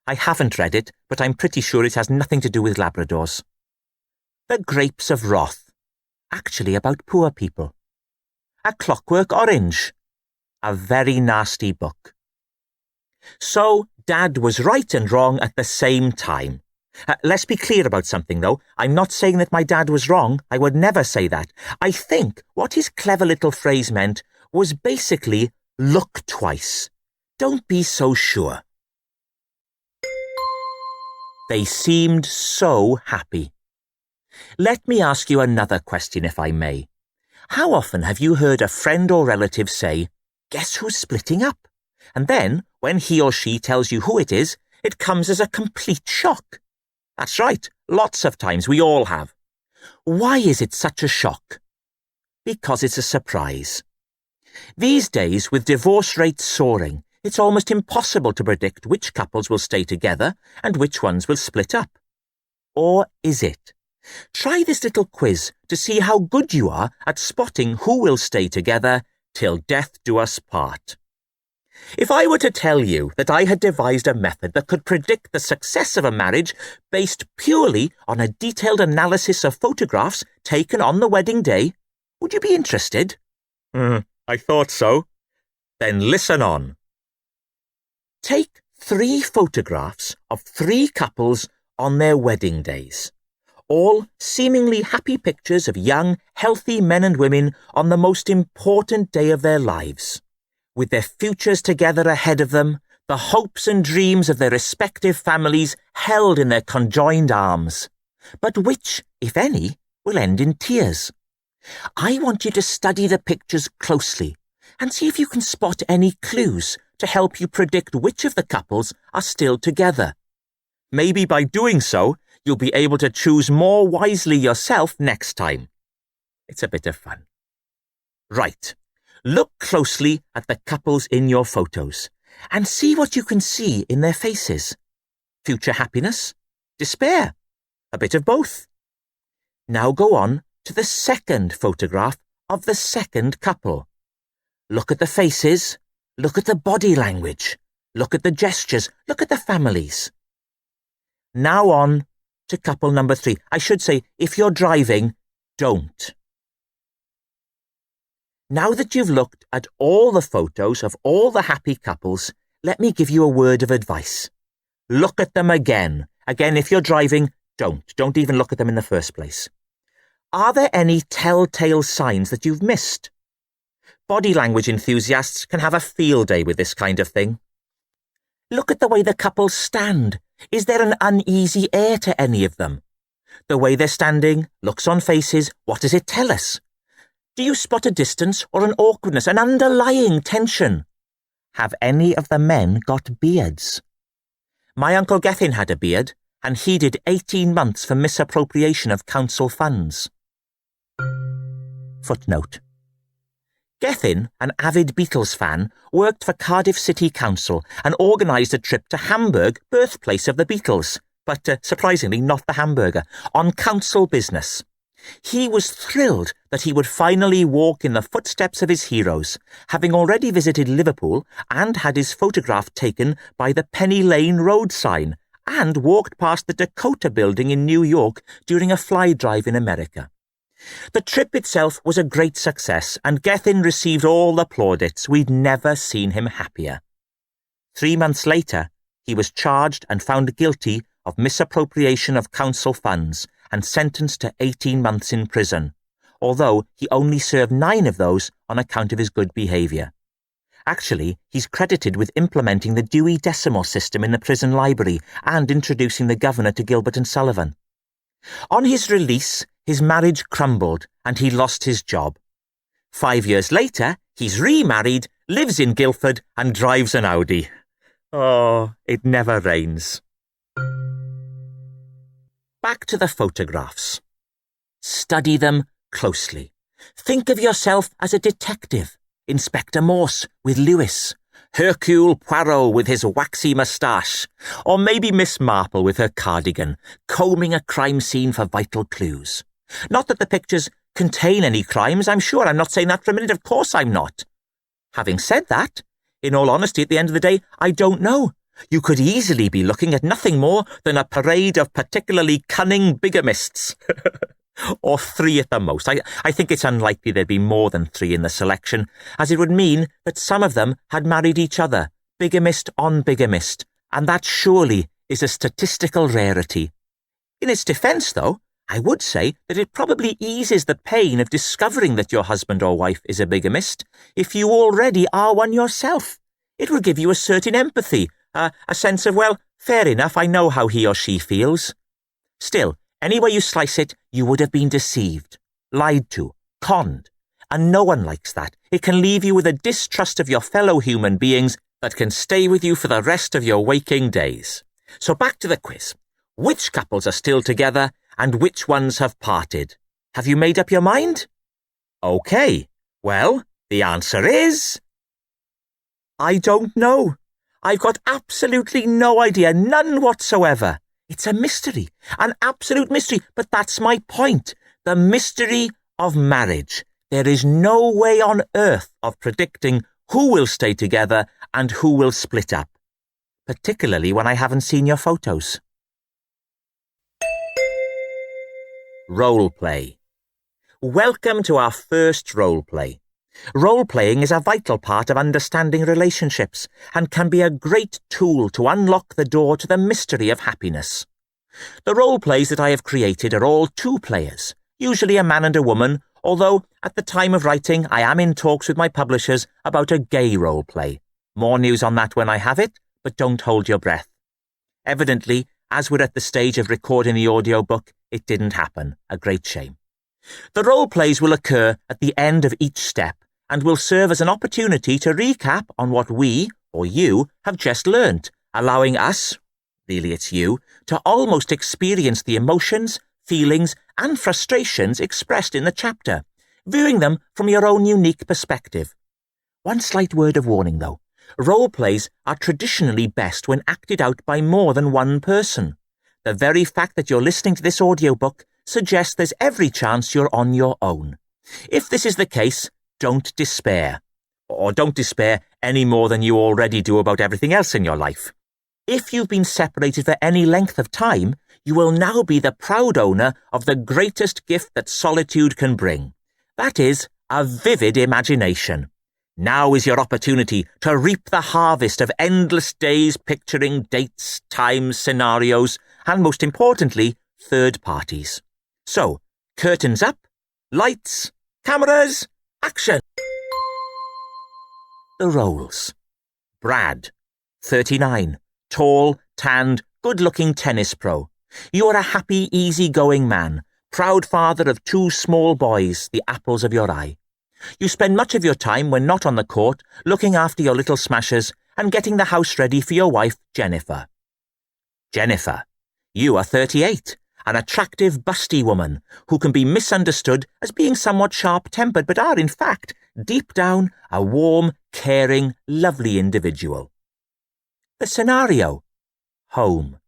I haven't read it, but I'm pretty sure it has nothing to do with Labradors. The Grapes of Wrath. Actually about poor people. A Clockwork Orange. A very nasty book. So, Dad was right and wrong at the same time. Let's be clear about something, though. I'm not saying that my dad was wrong. I would never say that. I think what his clever little phrase meant was basically, look twice. Don't be so sure. They seemed so happy. Let me ask you another question, if I may. How often have you heard a friend or relative say, "Guess who's splitting up?" And then, when he or she tells you who it is, it comes as a complete shock. That's right, lots of times we all have. Why is it such a shock? Because it's a surprise. These days, with divorce rates soaring, it's almost impossible to predict which couples will stay together and which ones will split up. Or is it? Try this little quiz to see how good you are at spotting who will stay together till death do us part. If I were to tell you that I had devised a method that could predict the success of a marriage based purely on a detailed analysis of photographs taken on the wedding day, would you be interested? I thought so. Then listen on. Take 3 photographs of 3 couples on their wedding days. All seemingly happy pictures of young, healthy men and women on the most important day of their lives. With their futures together ahead of them, the hopes and dreams of their respective families held in their conjoined arms. But which, if any, will end in tears? I want you to study the pictures closely and see if you can spot any clues to help you predict which of the couples are still together. Maybe by doing so, you'll be able to choose more wisely yourself next time. It's a bit of fun. Right. Look closely at the couples in your photos and see what you can see in their faces. Future happiness? Despair? A bit of both. Now go on to the second photograph of the second couple. Look at the faces, look at the body language, look at the gestures, look at the families. Now on to couple number 3. I should say, if you're driving, don't. Now that you've looked at all the photos of all the happy couples, let me give you a word of advice. Look at them again. Again, if you're driving, don't. Don't even look at them in the first place. Are there any telltale signs that you've missed? Body language enthusiasts can have a field day with this kind of thing. Look at the way the couples stand. Is there an uneasy air to any of them? The way they're standing, looks on faces, what does it tell us? Do you spot a distance or an awkwardness, an underlying tension? Have any of the men got beards? My Uncle Gethin had a beard, and he did 18 months for misappropriation of council funds. Footnote. Gethin, an avid Beatles fan, worked for Cardiff City Council and organised a trip to Hamburg, birthplace of the Beatles, but surprisingly not the hamburger, on council business. He was thrilled that he would finally walk in the footsteps of his heroes, having already visited Liverpool and had his photograph taken by the Penny Lane road sign and walked past the Dakota building in New York during a fly drive in America. The trip itself was a great success and Gethin received all the plaudits. We'd never seen him happier. 3 months later, he was charged and found guilty of misappropriation of council funds and sentenced to 18 months in prison, although he only served 9 of those on account of his good behaviour. Actually, he's credited with implementing the Dewey Decimal System in the prison library and introducing the governor to Gilbert and Sullivan. On his release, his marriage crumbled and he lost his job. 5 years later, he's remarried, lives in Guildford and drives an Audi. Oh, it never rains. Back to the photographs. Study them closely. Think of yourself as a detective, Inspector Morse with Lewis, Hercule Poirot with his waxy moustache, or maybe Miss Marple with her cardigan, combing a crime scene for vital clues. Not that the pictures contain any crimes, I'm sure. I'm not saying that for a minute. Of course I'm not. Having said that, in all honesty, at the end of the day, I don't know. You could easily be looking at nothing more than a parade of particularly cunning bigamists. Or 3 at the most. I think it's unlikely there'd be more than 3 in the selection, as it would mean that some of them had married each other, bigamist on bigamist, and that surely is a statistical rarity. In its defence, though, I would say that it probably eases the pain of discovering that your husband or wife is a bigamist if you already are one yourself. It will give you a certain empathy, a sense of, well, fair enough, I know how he or she feels. Still, any way you slice it, you would have been deceived, lied to, conned, and no one likes that. It can leave you with a distrust of your fellow human beings that can stay with you for the rest of your waking days. So back to the quiz. Which couples are still together and which ones have parted? Have you made up your mind? Okay, well, the answer is... I don't know. I've got absolutely no idea, none whatsoever. It's a mystery, an absolute mystery, but that's my point. The mystery of marriage. There is no way on earth of predicting who will stay together and who will split up, particularly when I haven't seen your photos. Role play. Welcome to our first role play. Role-playing is a vital part of understanding relationships and can be a great tool to unlock the door to the mystery of happiness. The role-plays that I have created are all 2 players, usually a man and a woman, although at the time of writing I am in talks with my publishers about a gay role-play. More news on that when I have it, but don't hold your breath. Evidently, as we're at the stage of recording the audiobook, it didn't happen. A great shame. The role-plays will occur at the end of each step, and will serve as an opportunity to recap on what we, or you, have just learnt, allowing us, really it's you, to almost experience the emotions, feelings, and frustrations expressed in the chapter, viewing them from your own unique perspective. One slight word of warning, though. Role-plays are traditionally best when acted out by more than one person. The very fact that you're listening to this audiobook suggests there's every chance you're on your own. If this is the case, don't despair. Or don't despair any more than you already do about everything else in your life. If you've been separated for any length of time, you will now be the proud owner of the greatest gift that solitude can bring. That is, a vivid imagination. Now is your opportunity to reap the harvest of endless days picturing dates, times, scenarios, and most importantly, third parties. So, curtains up, lights, cameras, action! The roles. Brad, 39, tall, tanned, good-looking tennis pro. You are a happy, easy-going man, proud father of 2 small boys, the apples of your eye. You spend much of your time when not on the court looking after your little smashers and getting the house ready for your wife, Jennifer. Jennifer, you are 38. An attractive, busty woman who can be misunderstood as being somewhat sharp-tempered but are, in fact, deep down, a warm, caring, lovely individual. The scenario. Home.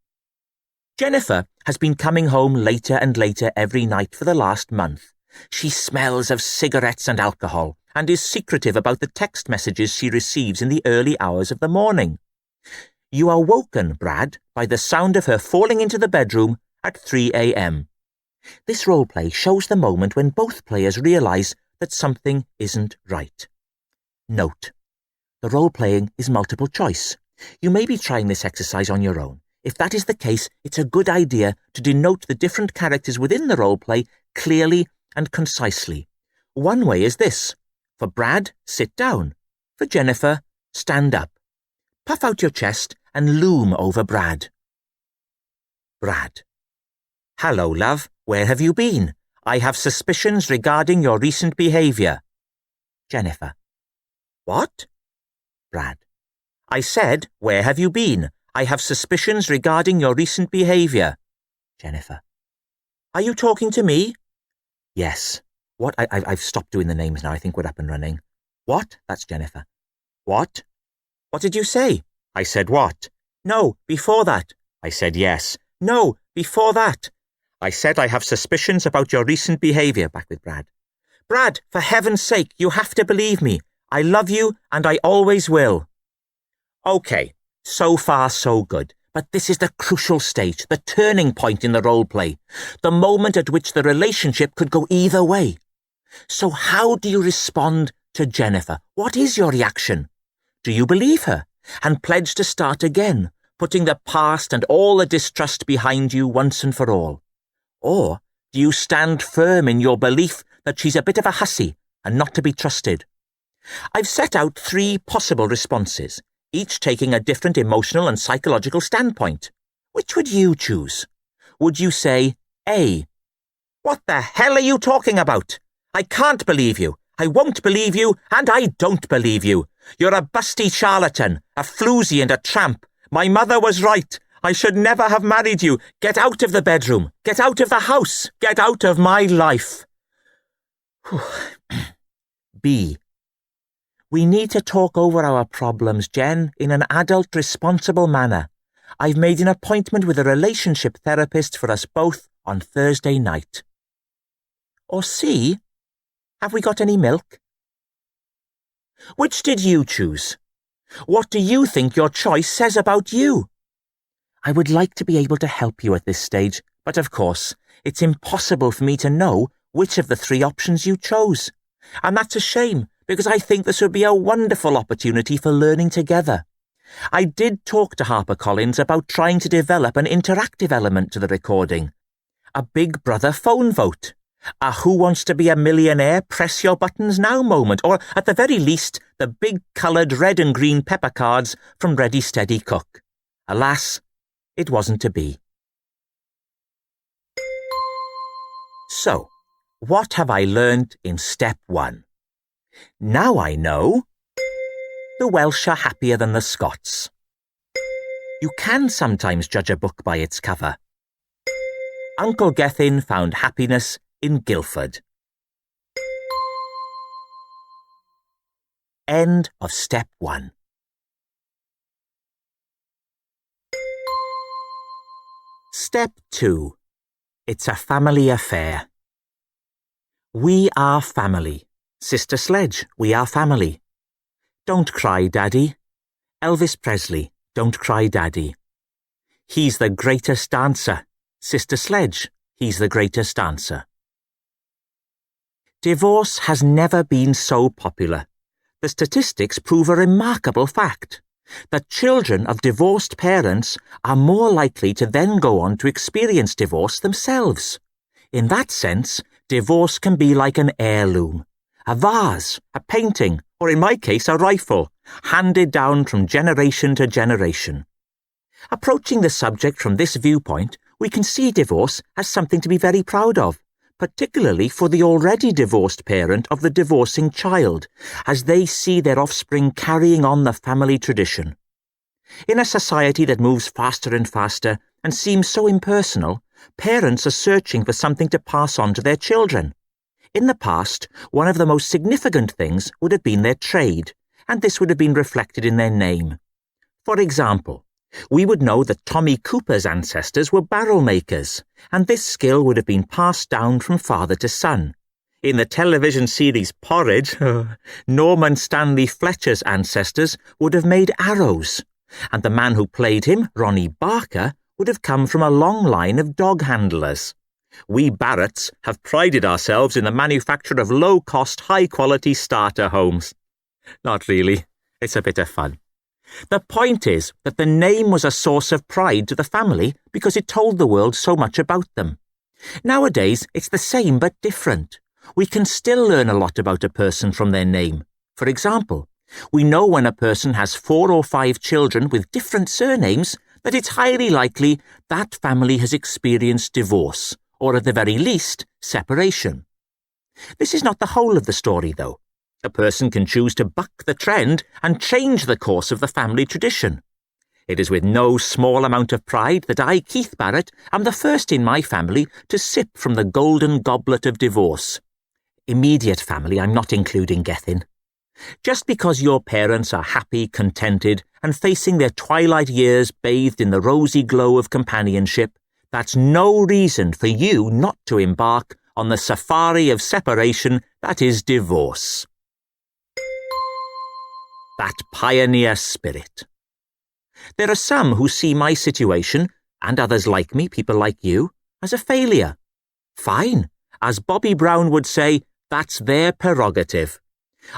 Jennifer has been coming home later and later every night for the last month. She smells of cigarettes and alcohol and is secretive about the text messages she receives in the early hours of the morning. You are woken, Brad, by the sound of her falling into the bedroom at 3 a.m. This roleplay shows the moment when both players realise that something isn't right. Note: the role-playing is multiple choice. You may be trying this exercise on your own. If that is the case, it's a good idea to denote the different characters within the roleplay clearly and concisely. One way is this. For Brad, sit down. For Jennifer, stand up. Puff out your chest and loom over Brad. Brad. Hello, love. Where have you been? I have suspicions regarding your recent behaviour. Jennifer. What? Brad. I said, where have you been? I have suspicions regarding your recent behaviour. Jennifer. Are you talking to me? Yes. What? I've stopped doing the names now. I think we're up and running. What? That's Jennifer. What? What did you say? I said what? No, before that. I said yes. No, before that. I said I have suspicions about your recent behaviour. Back with Brad. Brad, for heaven's sake, you have to believe me. I love you and I always will. OK, so far so good. But this is the crucial stage, the turning point in the role play, the moment at which the relationship could go either way. So how do you respond to Jennifer? What is your reaction? Do you believe her and pledge to start again, putting the past and all the distrust behind you once and for all? Or do you stand firm in your belief that she's a bit of a hussy and not to be trusted? I've set out 3 possible responses, each taking a different emotional and psychological standpoint. Which would you choose? Would you say, A, what the hell are you talking about? I can't believe you. I won't believe you, and I don't believe you. You're a busty charlatan, a floozy and a tramp. My mother was right. I should never have married you. Get out of the bedroom. Get out of the house. Get out of my life. B, we need to talk over our problems, Jen, in an adult, responsible manner. I've made an appointment with a relationship therapist for us both on Thursday night. Or C, have we got any milk? Which did you choose? What do you think your choice says about you? I would like to be able to help you at this stage, but of course, it's impossible for me to know which of the 3 options you chose. And that's a shame, because I think this would be a wonderful opportunity for learning together. I did talk to HarperCollins about trying to develop an interactive element to the recording. A Big Brother phone vote. A Who Wants to Be a Millionaire Press Your Buttons Now moment, or at the very least, the big coloured red and green pepper cards from Ready Steady Cook. Alas, it wasn't to be. So, what have I learned in step 1? Now I know the Welsh are happier than the Scots. You can sometimes judge a book by its cover. Uncle Gethin found happiness in Guildford. End of step 1. Step 2. It's a family affair. We are family. Sister Sledge, we are family. Don't cry, Daddy. Elvis Presley, don't cry, Daddy. He's the greatest dancer. Sister Sledge, he's the greatest dancer. Divorce has never been so popular. The statistics prove a remarkable fact, that children of divorced parents are more likely to then go on to experience divorce themselves. In that sense, divorce can be like an heirloom, a vase, a painting, or in my case, a rifle, handed down from generation to generation. Approaching the subject from this viewpoint, we can see divorce as something to be very proud of, particularly for the already divorced parent of the divorcing child, as they see their offspring carrying on the family tradition. In a society that moves faster and faster and seems so impersonal, parents are searching for something to pass on to their children. In the past, one of the most significant things would have been their trade, and this would have been reflected in their name. For example, we would know that Tommy Cooper's ancestors were barrel makers, and this skill would have been passed down from father to son. In the television series Porridge, Norman Stanley Fletcher's ancestors would have made arrows, and the man who played him, Ronnie Barker, would have come from a long line of dog handlers. We Barretts have prided ourselves in the manufacture of low-cost, high-quality starter homes. Not really. It's a bit of fun. The point is that the name was a source of pride to the family because it told the world so much about them. Nowadays, it's the same but different. We can still learn a lot about a person from their name. For example, we know when a person has 4 or 5 children with different surnames that it's highly likely that family has experienced divorce, or at the very least, separation. This is not the whole of the story, though. A person can choose to buck the trend and change the course of the family tradition. It is with no small amount of pride that I, Keith Barret, am the first in my family to sip from the golden goblet of divorce. Immediate family, I'm not including Gethin. Just because your parents are happy, contented, and facing their twilight years bathed in the rosy glow of companionship, that's no reason for you not to embark on the safari of separation that is divorce. That pioneer spirit. There are some who see my situation, and others like me, people like you, as a failure. Fine. As Bobby Brown would say, that's their prerogative.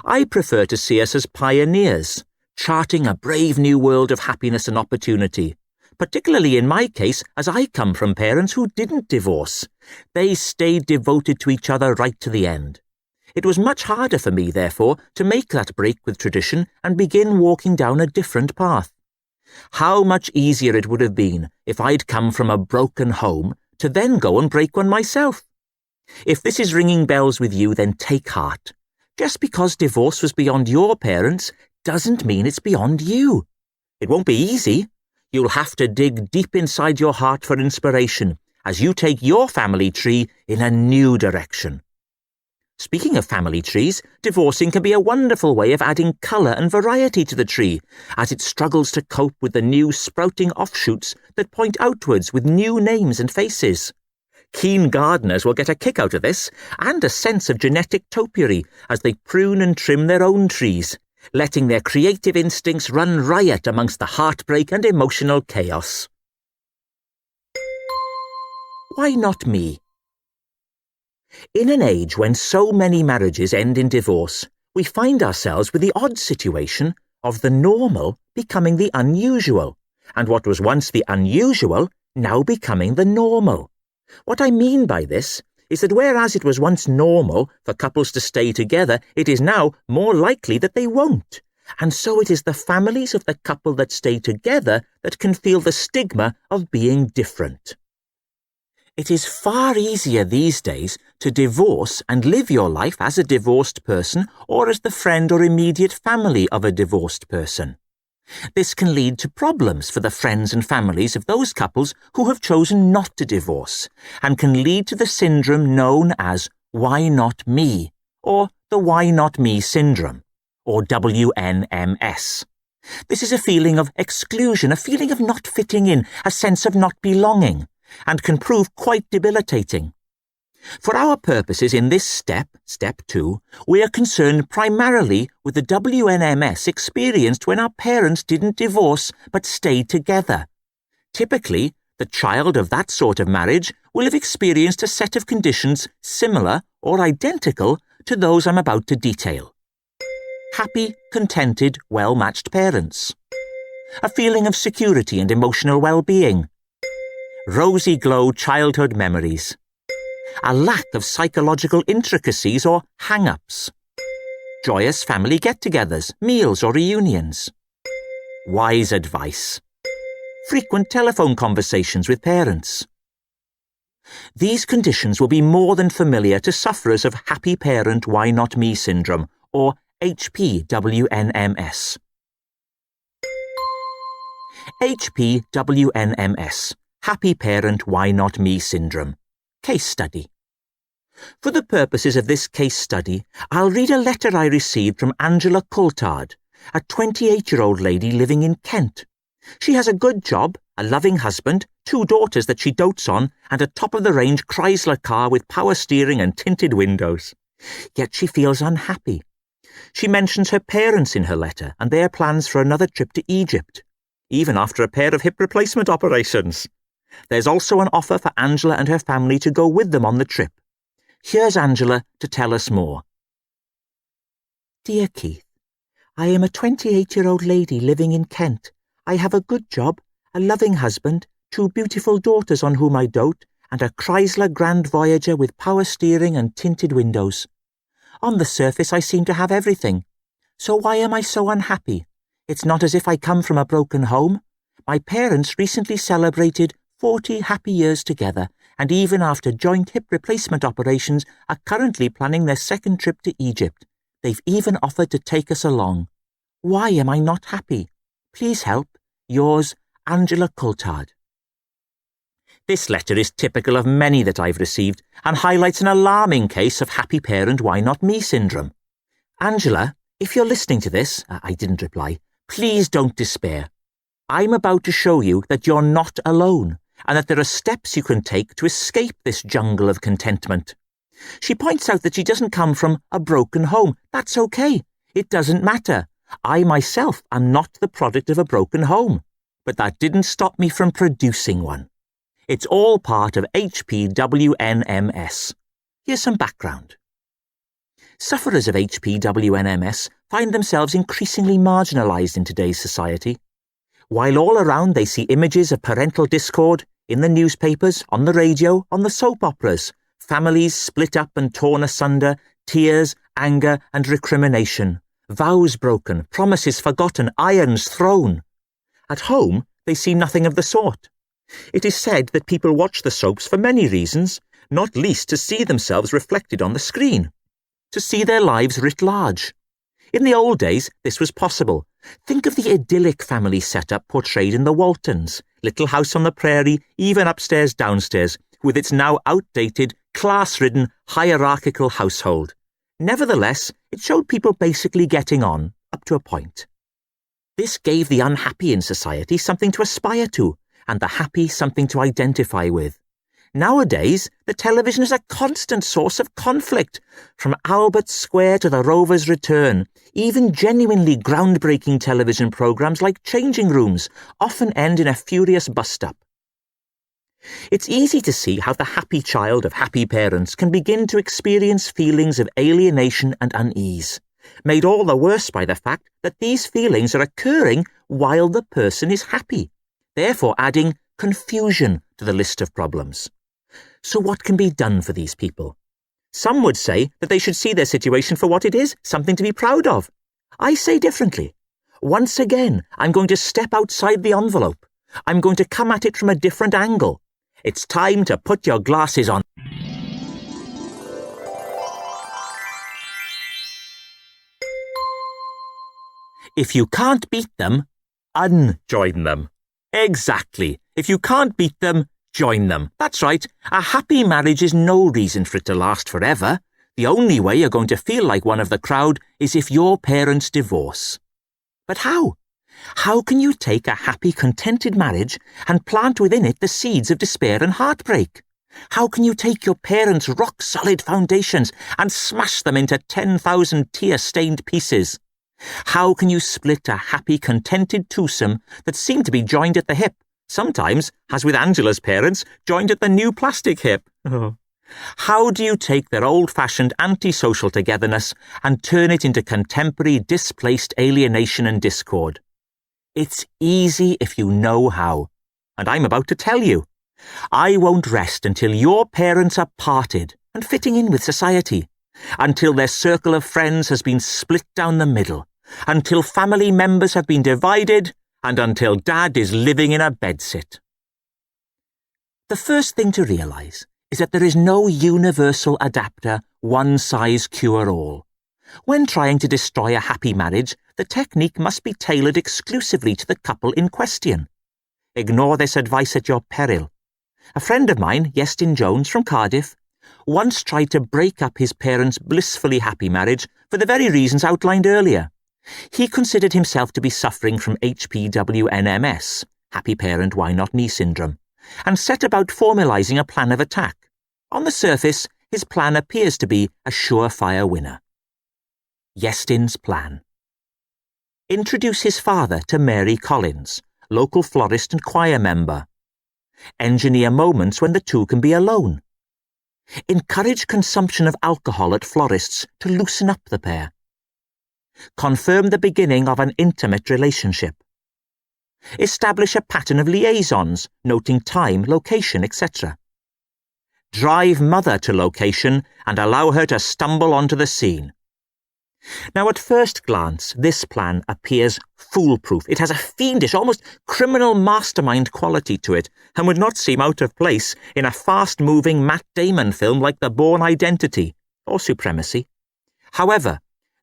I prefer to see us as pioneers, charting a brave new world of happiness and opportunity, particularly in my case as I come from parents who didn't divorce. They stayed devoted to each other right to the end. It was much harder for me, therefore, to make that break with tradition and begin walking down a different path. How much easier it would have been if I'd come from a broken home to then go and break one myself. If this is ringing bells with you, then take heart. Just because divorce was beyond your parents doesn't mean it's beyond you. It won't be easy. You'll have to dig deep inside your heart for inspiration as you take your family tree in a new direction. Speaking of family trees, divorcing can be a wonderful way of adding colour and variety to the tree as it struggles to cope with the new sprouting offshoots that point outwards with new names and faces. Keen gardeners will get a kick out of this and a sense of genetic topiary as they prune and trim their own trees, letting their creative instincts run riot amongst the heartbreak and emotional chaos. Why not me? In an age when so many marriages end in divorce, we find ourselves with the odd situation of the normal becoming the unusual, and what was once the unusual now becoming the normal. What I mean by this is that whereas it was once normal for couples to stay together, it is now more likely that they won't. And so it is the families of the couple that stay together that can feel the stigma of being different. It is far easier these days to divorce and live your life as a divorced person or as the friend or immediate family of a divorced person. This can lead to problems for the friends and families of those couples who have chosen not to divorce, and can lead to the syndrome known as "why not me?" or the "why not me" syndrome, or WNMS. This is a feeling of exclusion, a feeling of not fitting in, a sense of not belonging, and can prove quite debilitating. For our purposes in this step 2, we are concerned primarily with the WNMS experienced when our parents didn't divorce but stayed together. Typically, the child of that sort of marriage will have experienced a set of conditions similar or identical to those I'm about to detail. Happy, contented, well-matched parents. A feeling of security and emotional well-being. Rosy glow childhood memories. A lack of psychological intricacies or hang-ups. Joyous family get-togethers, meals or reunions. Wise advice. Frequent telephone conversations with parents. These conditions will be more than familiar to sufferers of happy parent why not me syndrome, or HPWNMS. HPWNMS, Happy Parent Why Not Me Syndrome. Case study. For the purposes of this case study, I'll read a letter I received from Angela Coulthard, a 28-year-old lady living in Kent. She has a good job, a loving husband, 2 daughters that she dotes on, and a top-of-the-range Chrysler car with power steering and tinted windows. Yet she feels unhappy. She mentions her parents in her letter and their plans for another trip to Egypt, even after a pair of hip replacement operations. There's also an offer for Angela and her family to go with them on the trip. Here's Angela to tell us more. Dear Keith, I am a 28-year-old lady living in Kent. I have a good job, a loving husband, 2 beautiful daughters on whom I dote, and a Chrysler Grand Voyager with power steering and tinted windows. On the surface I seem to have everything. So why am I so unhappy? It's not as if I come from a broken home. My parents recently celebrated 40 happy years together, and even after joint hip replacement operations are currently planning their second trip to Egypt. They've even offered to take us along. Why am I not happy? Please help. Yours, Angela Coulthard. This letter is typical of many that I've received and highlights an alarming case of happy parent why not me syndrome. Angela, if you're listening to this, I didn't reply, please don't despair. I'm about to show you that you're not alone and that there are steps you can take to escape this jungle of contentment. She points out that she doesn't come from a broken home. That's okay. It doesn't matter. I myself am not the product of a broken home. But that didn't stop me from producing one. It's all part of HPWNMS. Here's some background. Sufferers of HPWNMS find themselves increasingly marginalised in today's society. While all around they see images of parental discord, in the newspapers, on the radio, on the soap operas, families split up and torn asunder, tears, anger and recrimination, vows broken, promises forgotten, irons thrown. At home, they see nothing of the sort. It is said that people watch the soaps for many reasons, not least to see themselves reflected on the screen, to see their lives writ large. In the old days, this was possible. Think of the idyllic family setup portrayed in the Waltons, Little House on the Prairie, even upstairs, downstairs, with its now outdated, class-ridden, hierarchical household. Nevertheless, it showed people basically getting on, up to a point. This gave the unhappy in society something to aspire to, and the happy something to identify with. Nowadays, the television is a constant source of conflict, from Albert Square to the Rover's Return. Even genuinely groundbreaking television programmes like Changing Rooms often end in a furious bust-up. It's easy to see how the happy child of happy parents can begin to experience feelings of alienation and unease, made all the worse by the fact that these feelings are occurring while the person is happy, therefore adding confusion to the list of problems. So what can be done for these people? Some would say that they should see their situation for what it is, something to be proud of. I say differently. Once again, I'm going to step outside the envelope. I'm going to come at it from a different angle. It's time to put your glasses on. If you can't beat them, unjoin them. Exactly. If you can't beat them, join them. That's right. A happy marriage is no reason for it to last forever. The only way you're going to feel like one of the crowd is if your parents divorce. But how? How can you take a happy, contented marriage and plant within it the seeds of despair and heartbreak? How can you take your parents' rock-solid foundations and smash them into 10,000 tear-stained pieces? How can you split a happy, contented twosome that seem to be joined at the hip, sometimes, as with Angela's parents, joined at the new plastic hip? Oh. How do you take their old-fashioned antisocial togetherness and turn it into contemporary displaced alienation and discord? It's easy if you know how, and I'm about to tell you. I won't rest until your parents are parted and fitting in with society, until their circle of friends has been split down the middle, until family members have been divided, and until Dad is living in a bedsit. The first thing to realise is that there is no universal adapter, one-size-cure-all. When trying to destroy a happy marriage, the technique must be tailored exclusively to the couple in question. Ignore this advice at your peril. A friend of mine, Iestyn Jones from Cardiff, once tried to break up his parents' blissfully happy marriage for the very reasons outlined earlier. He considered himself to be suffering from HPWNMS, happy parent why not me syndrome, and set about formalising a plan of attack. On the surface, his plan appears to be a surefire winner. Iestyn's plan. Introduce his father to Mary Collins, local florist and choir member. Engineer moments when the two can be alone. Encourage consumption of alcohol at florists to loosen up the pair. Confirm the beginning of an intimate relationship. Establish a pattern of liaisons, noting time, location, etc. Drive mother to location and allow her to stumble onto the scene. Now, at first glance, this plan appears foolproof. It has a fiendish, almost criminal mastermind quality to it, and would not seem out of place in a fast-moving Matt Damon film like The Bourne Identity, or Supremacy. However,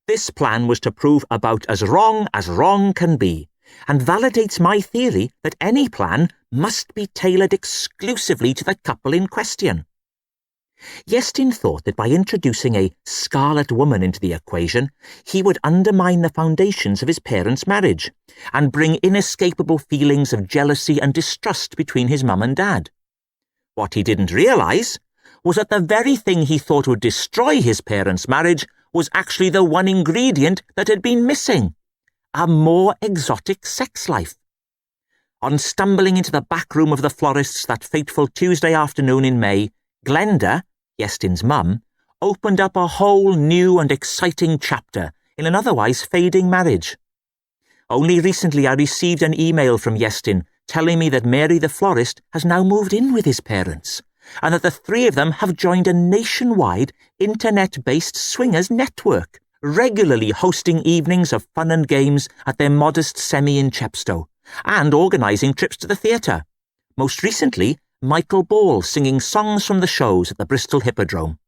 this plan was to prove about as wrong can be, and validates my theory that any plan must be tailored exclusively to the couple in question. Iestyn thought that by introducing a scarlet woman into the equation, he would undermine the foundations of his parents' marriage and bring inescapable feelings of jealousy and distrust between his mum and dad. What he didn't realise was that the very thing he thought would destroy his parents' marriage was actually the one ingredient that had been missing: a more exotic sex life. On stumbling into the back room of the florists that fateful Tuesday afternoon in May, Glenda, Iestyn's mum, opened up a whole new and exciting chapter in an otherwise fading marriage. Only recently I received an email from Iestyn telling me that Mary the florist has now moved in with his parents, and that the three of them have joined a nationwide internet-based swingers network, regularly hosting evenings of fun and games at their modest semi in Chepstow, and organising trips to the theatre. Most recently, Michael Ball singing songs from the shows at the Bristol Hippodrome.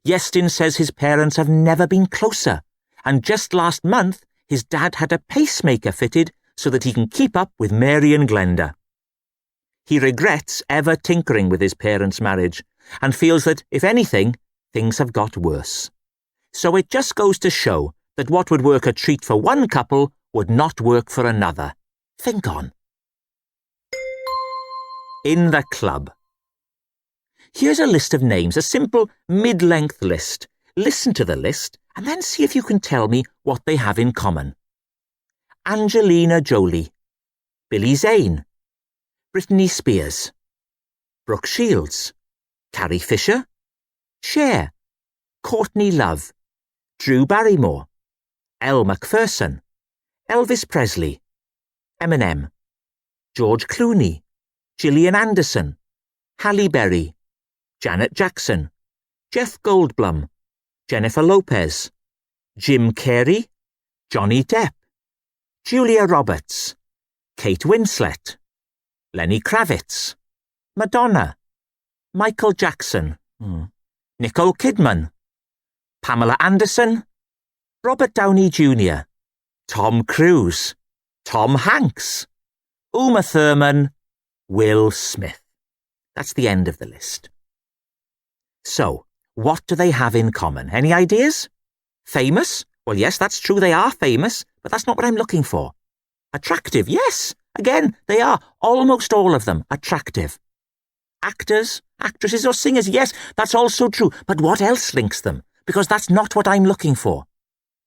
Iestyn says his parents have never been closer, and just last month his dad had a pacemaker fitted so that he can keep up with Mary and Glenda. He regrets ever tinkering with his parents' marriage and feels that, if anything, things have got worse. So it just goes to show that what would work a treat for one couple would not work for another. Think on. In the club. Here's a list of names, a simple mid-length list. Listen to the list and then see if you can tell me what they have in common. Angelina Jolie, Billy Zane, Britney Spears, Brooke Shields, Carrie Fisher, Cher, Courtney Love, Drew Barrymore, Elle Macpherson, Elvis Presley, Eminem, George Clooney, Gillian Anderson, Halle Berry, Janet Jackson, Jeff Goldblum, Jennifer Lopez, Jim Carrey, Johnny Depp, Julia Roberts, Kate Winslet, Lenny Kravitz, Madonna, Michael Jackson, Nicole Kidman, Pamela Anderson, Robert Downey Jr., Tom Cruise, Tom Hanks, Uma Thurman, Will Smith. That's the end of the list. So, what do they have in common? Any ideas? Famous? Well, yes, that's true, they are famous, but that's not what I'm looking for. Attractive? Yes. Again, they are, almost all of them, attractive. Actors, actresses or singers? Yes, that's also true, but what else links them? Because that's not what I'm looking for.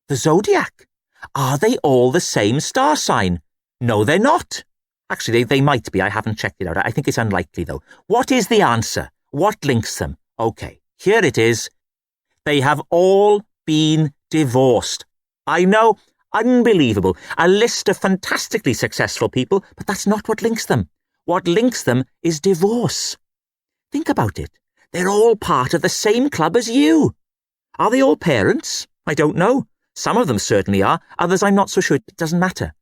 The zodiac? Are they all the same star sign? No, they're not. Actually, they might be. I haven't checked it out. I think it's unlikely, though. What is the answer? What links them? Okay, here it is. They have all been divorced. I know, unbelievable. A list of fantastically successful people, but that's not what links them. What links them is divorce. Think about it. They're all part of the same club as you. Are they all parents? I don't know. Some of them certainly are. Others I'm not so sure. It doesn't matter.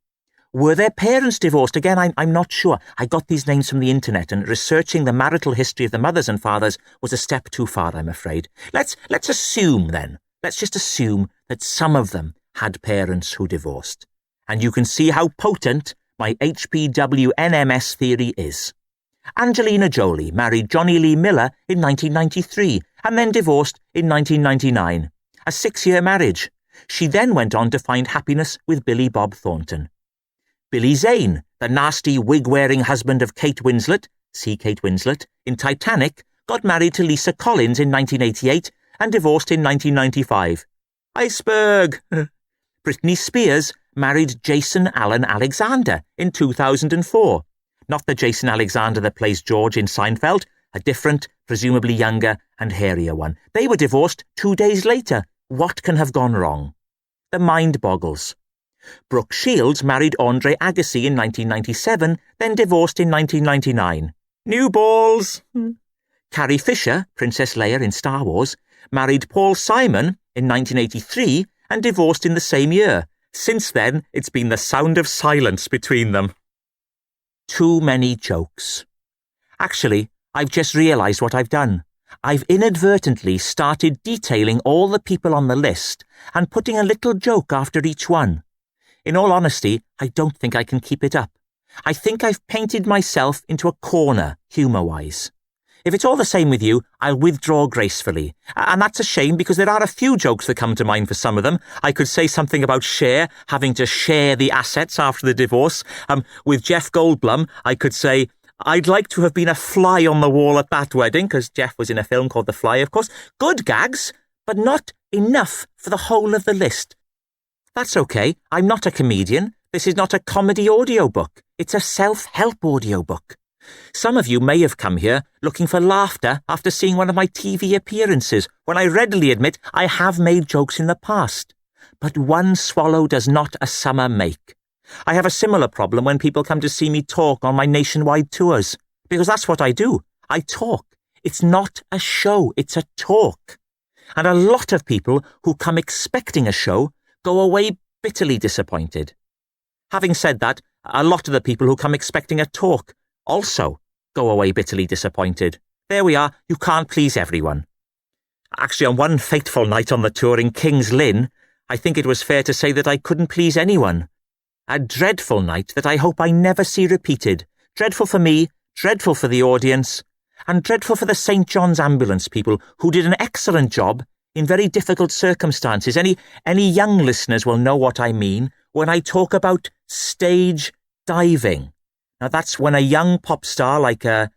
Were their parents divorced? Again, I'm not sure. I got these names from the internet, and researching the marital history of the mothers and fathers was a step too far, I'm afraid. Let's assume then. Let's just assume that some of them had parents who divorced. And you can see how potent my HPWNMS theory is. Angelina Jolie married Johnny Lee Miller in 1993 and then divorced in 1999. A 6-year marriage. She then went on to find happiness with Billy Bob Thornton. Billy Zane, the nasty wig-wearing husband of Kate Winslet, see Kate Winslet, in Titanic, got married to Lisa Collins in 1988 and divorced in 1995. Iceberg! Britney Spears married Jason Allen Alexander in 2004. Not the Jason Alexander that plays George in Seinfeld, a different, presumably younger and hairier one. They were divorced 2 days later. What can have gone wrong? The mind boggles. Brooke Shields married Andre Agassi in 1997, then divorced in 1999. New balls! Carrie Fisher, Princess Leia in Star Wars, married Paul Simon in 1983 and divorced in the same year. Since then, it's been the sound of silence between them. Too many jokes. Actually, I've just realised what I've done. I've inadvertently started detailing all the people on the list and putting a little joke after each one. in all honesty, I don't think I can keep it up. I think I've painted myself into a corner, humour-wise. If it's all the same with you, I'll withdraw gracefully. And that's a shame because there are a few jokes that come to mind for some of them. I could say something about having to share the assets after the divorce. With Jeff Goldblum, I could say, I'd like to have been a fly on the wall at that wedding, because Jeff was in a film called The Fly, of course. Good gags, but not enough for the whole of the list. That's okay. I'm not a comedian. This is not a comedy audiobook. It's a self-help audiobook. Some of you may have come here looking for laughter after seeing one of my TV appearances, when I readily admit I have made jokes in the past. But one swallow does not a summer make. I have a similar problem when people come to see me talk on my nationwide tours, because that's what I do. I talk. It's not a show, it's a talk. And a lot of people who come expecting a show go away bitterly disappointed. Having said that, a lot of the people who come expecting a talk also go away bitterly disappointed. There we are, you can't please everyone. Actually, on one fateful night on the tour in King's Lynn, I think it was fair to say that I couldn't please anyone. A dreadful night that I hope I never see repeated. Dreadful for me, dreadful for the audience, and dreadful for the St. John's ambulance people who did an excellent job in very difficult circumstances. Any young listeners will know what I mean when I talk about stage diving. Now that's when a young pop star like a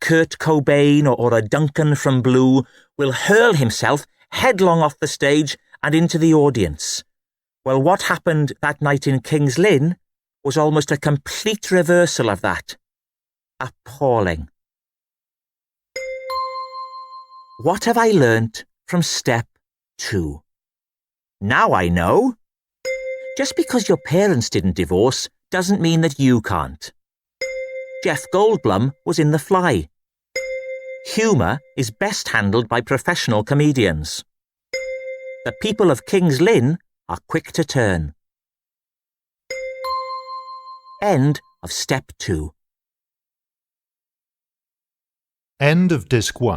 Kurt Cobain or a Duncan from Blue will hurl himself headlong off the stage and into the audience. Well, what happened that night in King's Lynn was almost a complete reversal of that. Appalling. What have I learnt from step 2? Now I know. Just because your parents didn't divorce doesn't mean that you can't. Jeff Goldblum was in The Fly. Humour is best handled by professional comedians. The people of King's Lynn are quick to turn. End of step 2. End of disc 1.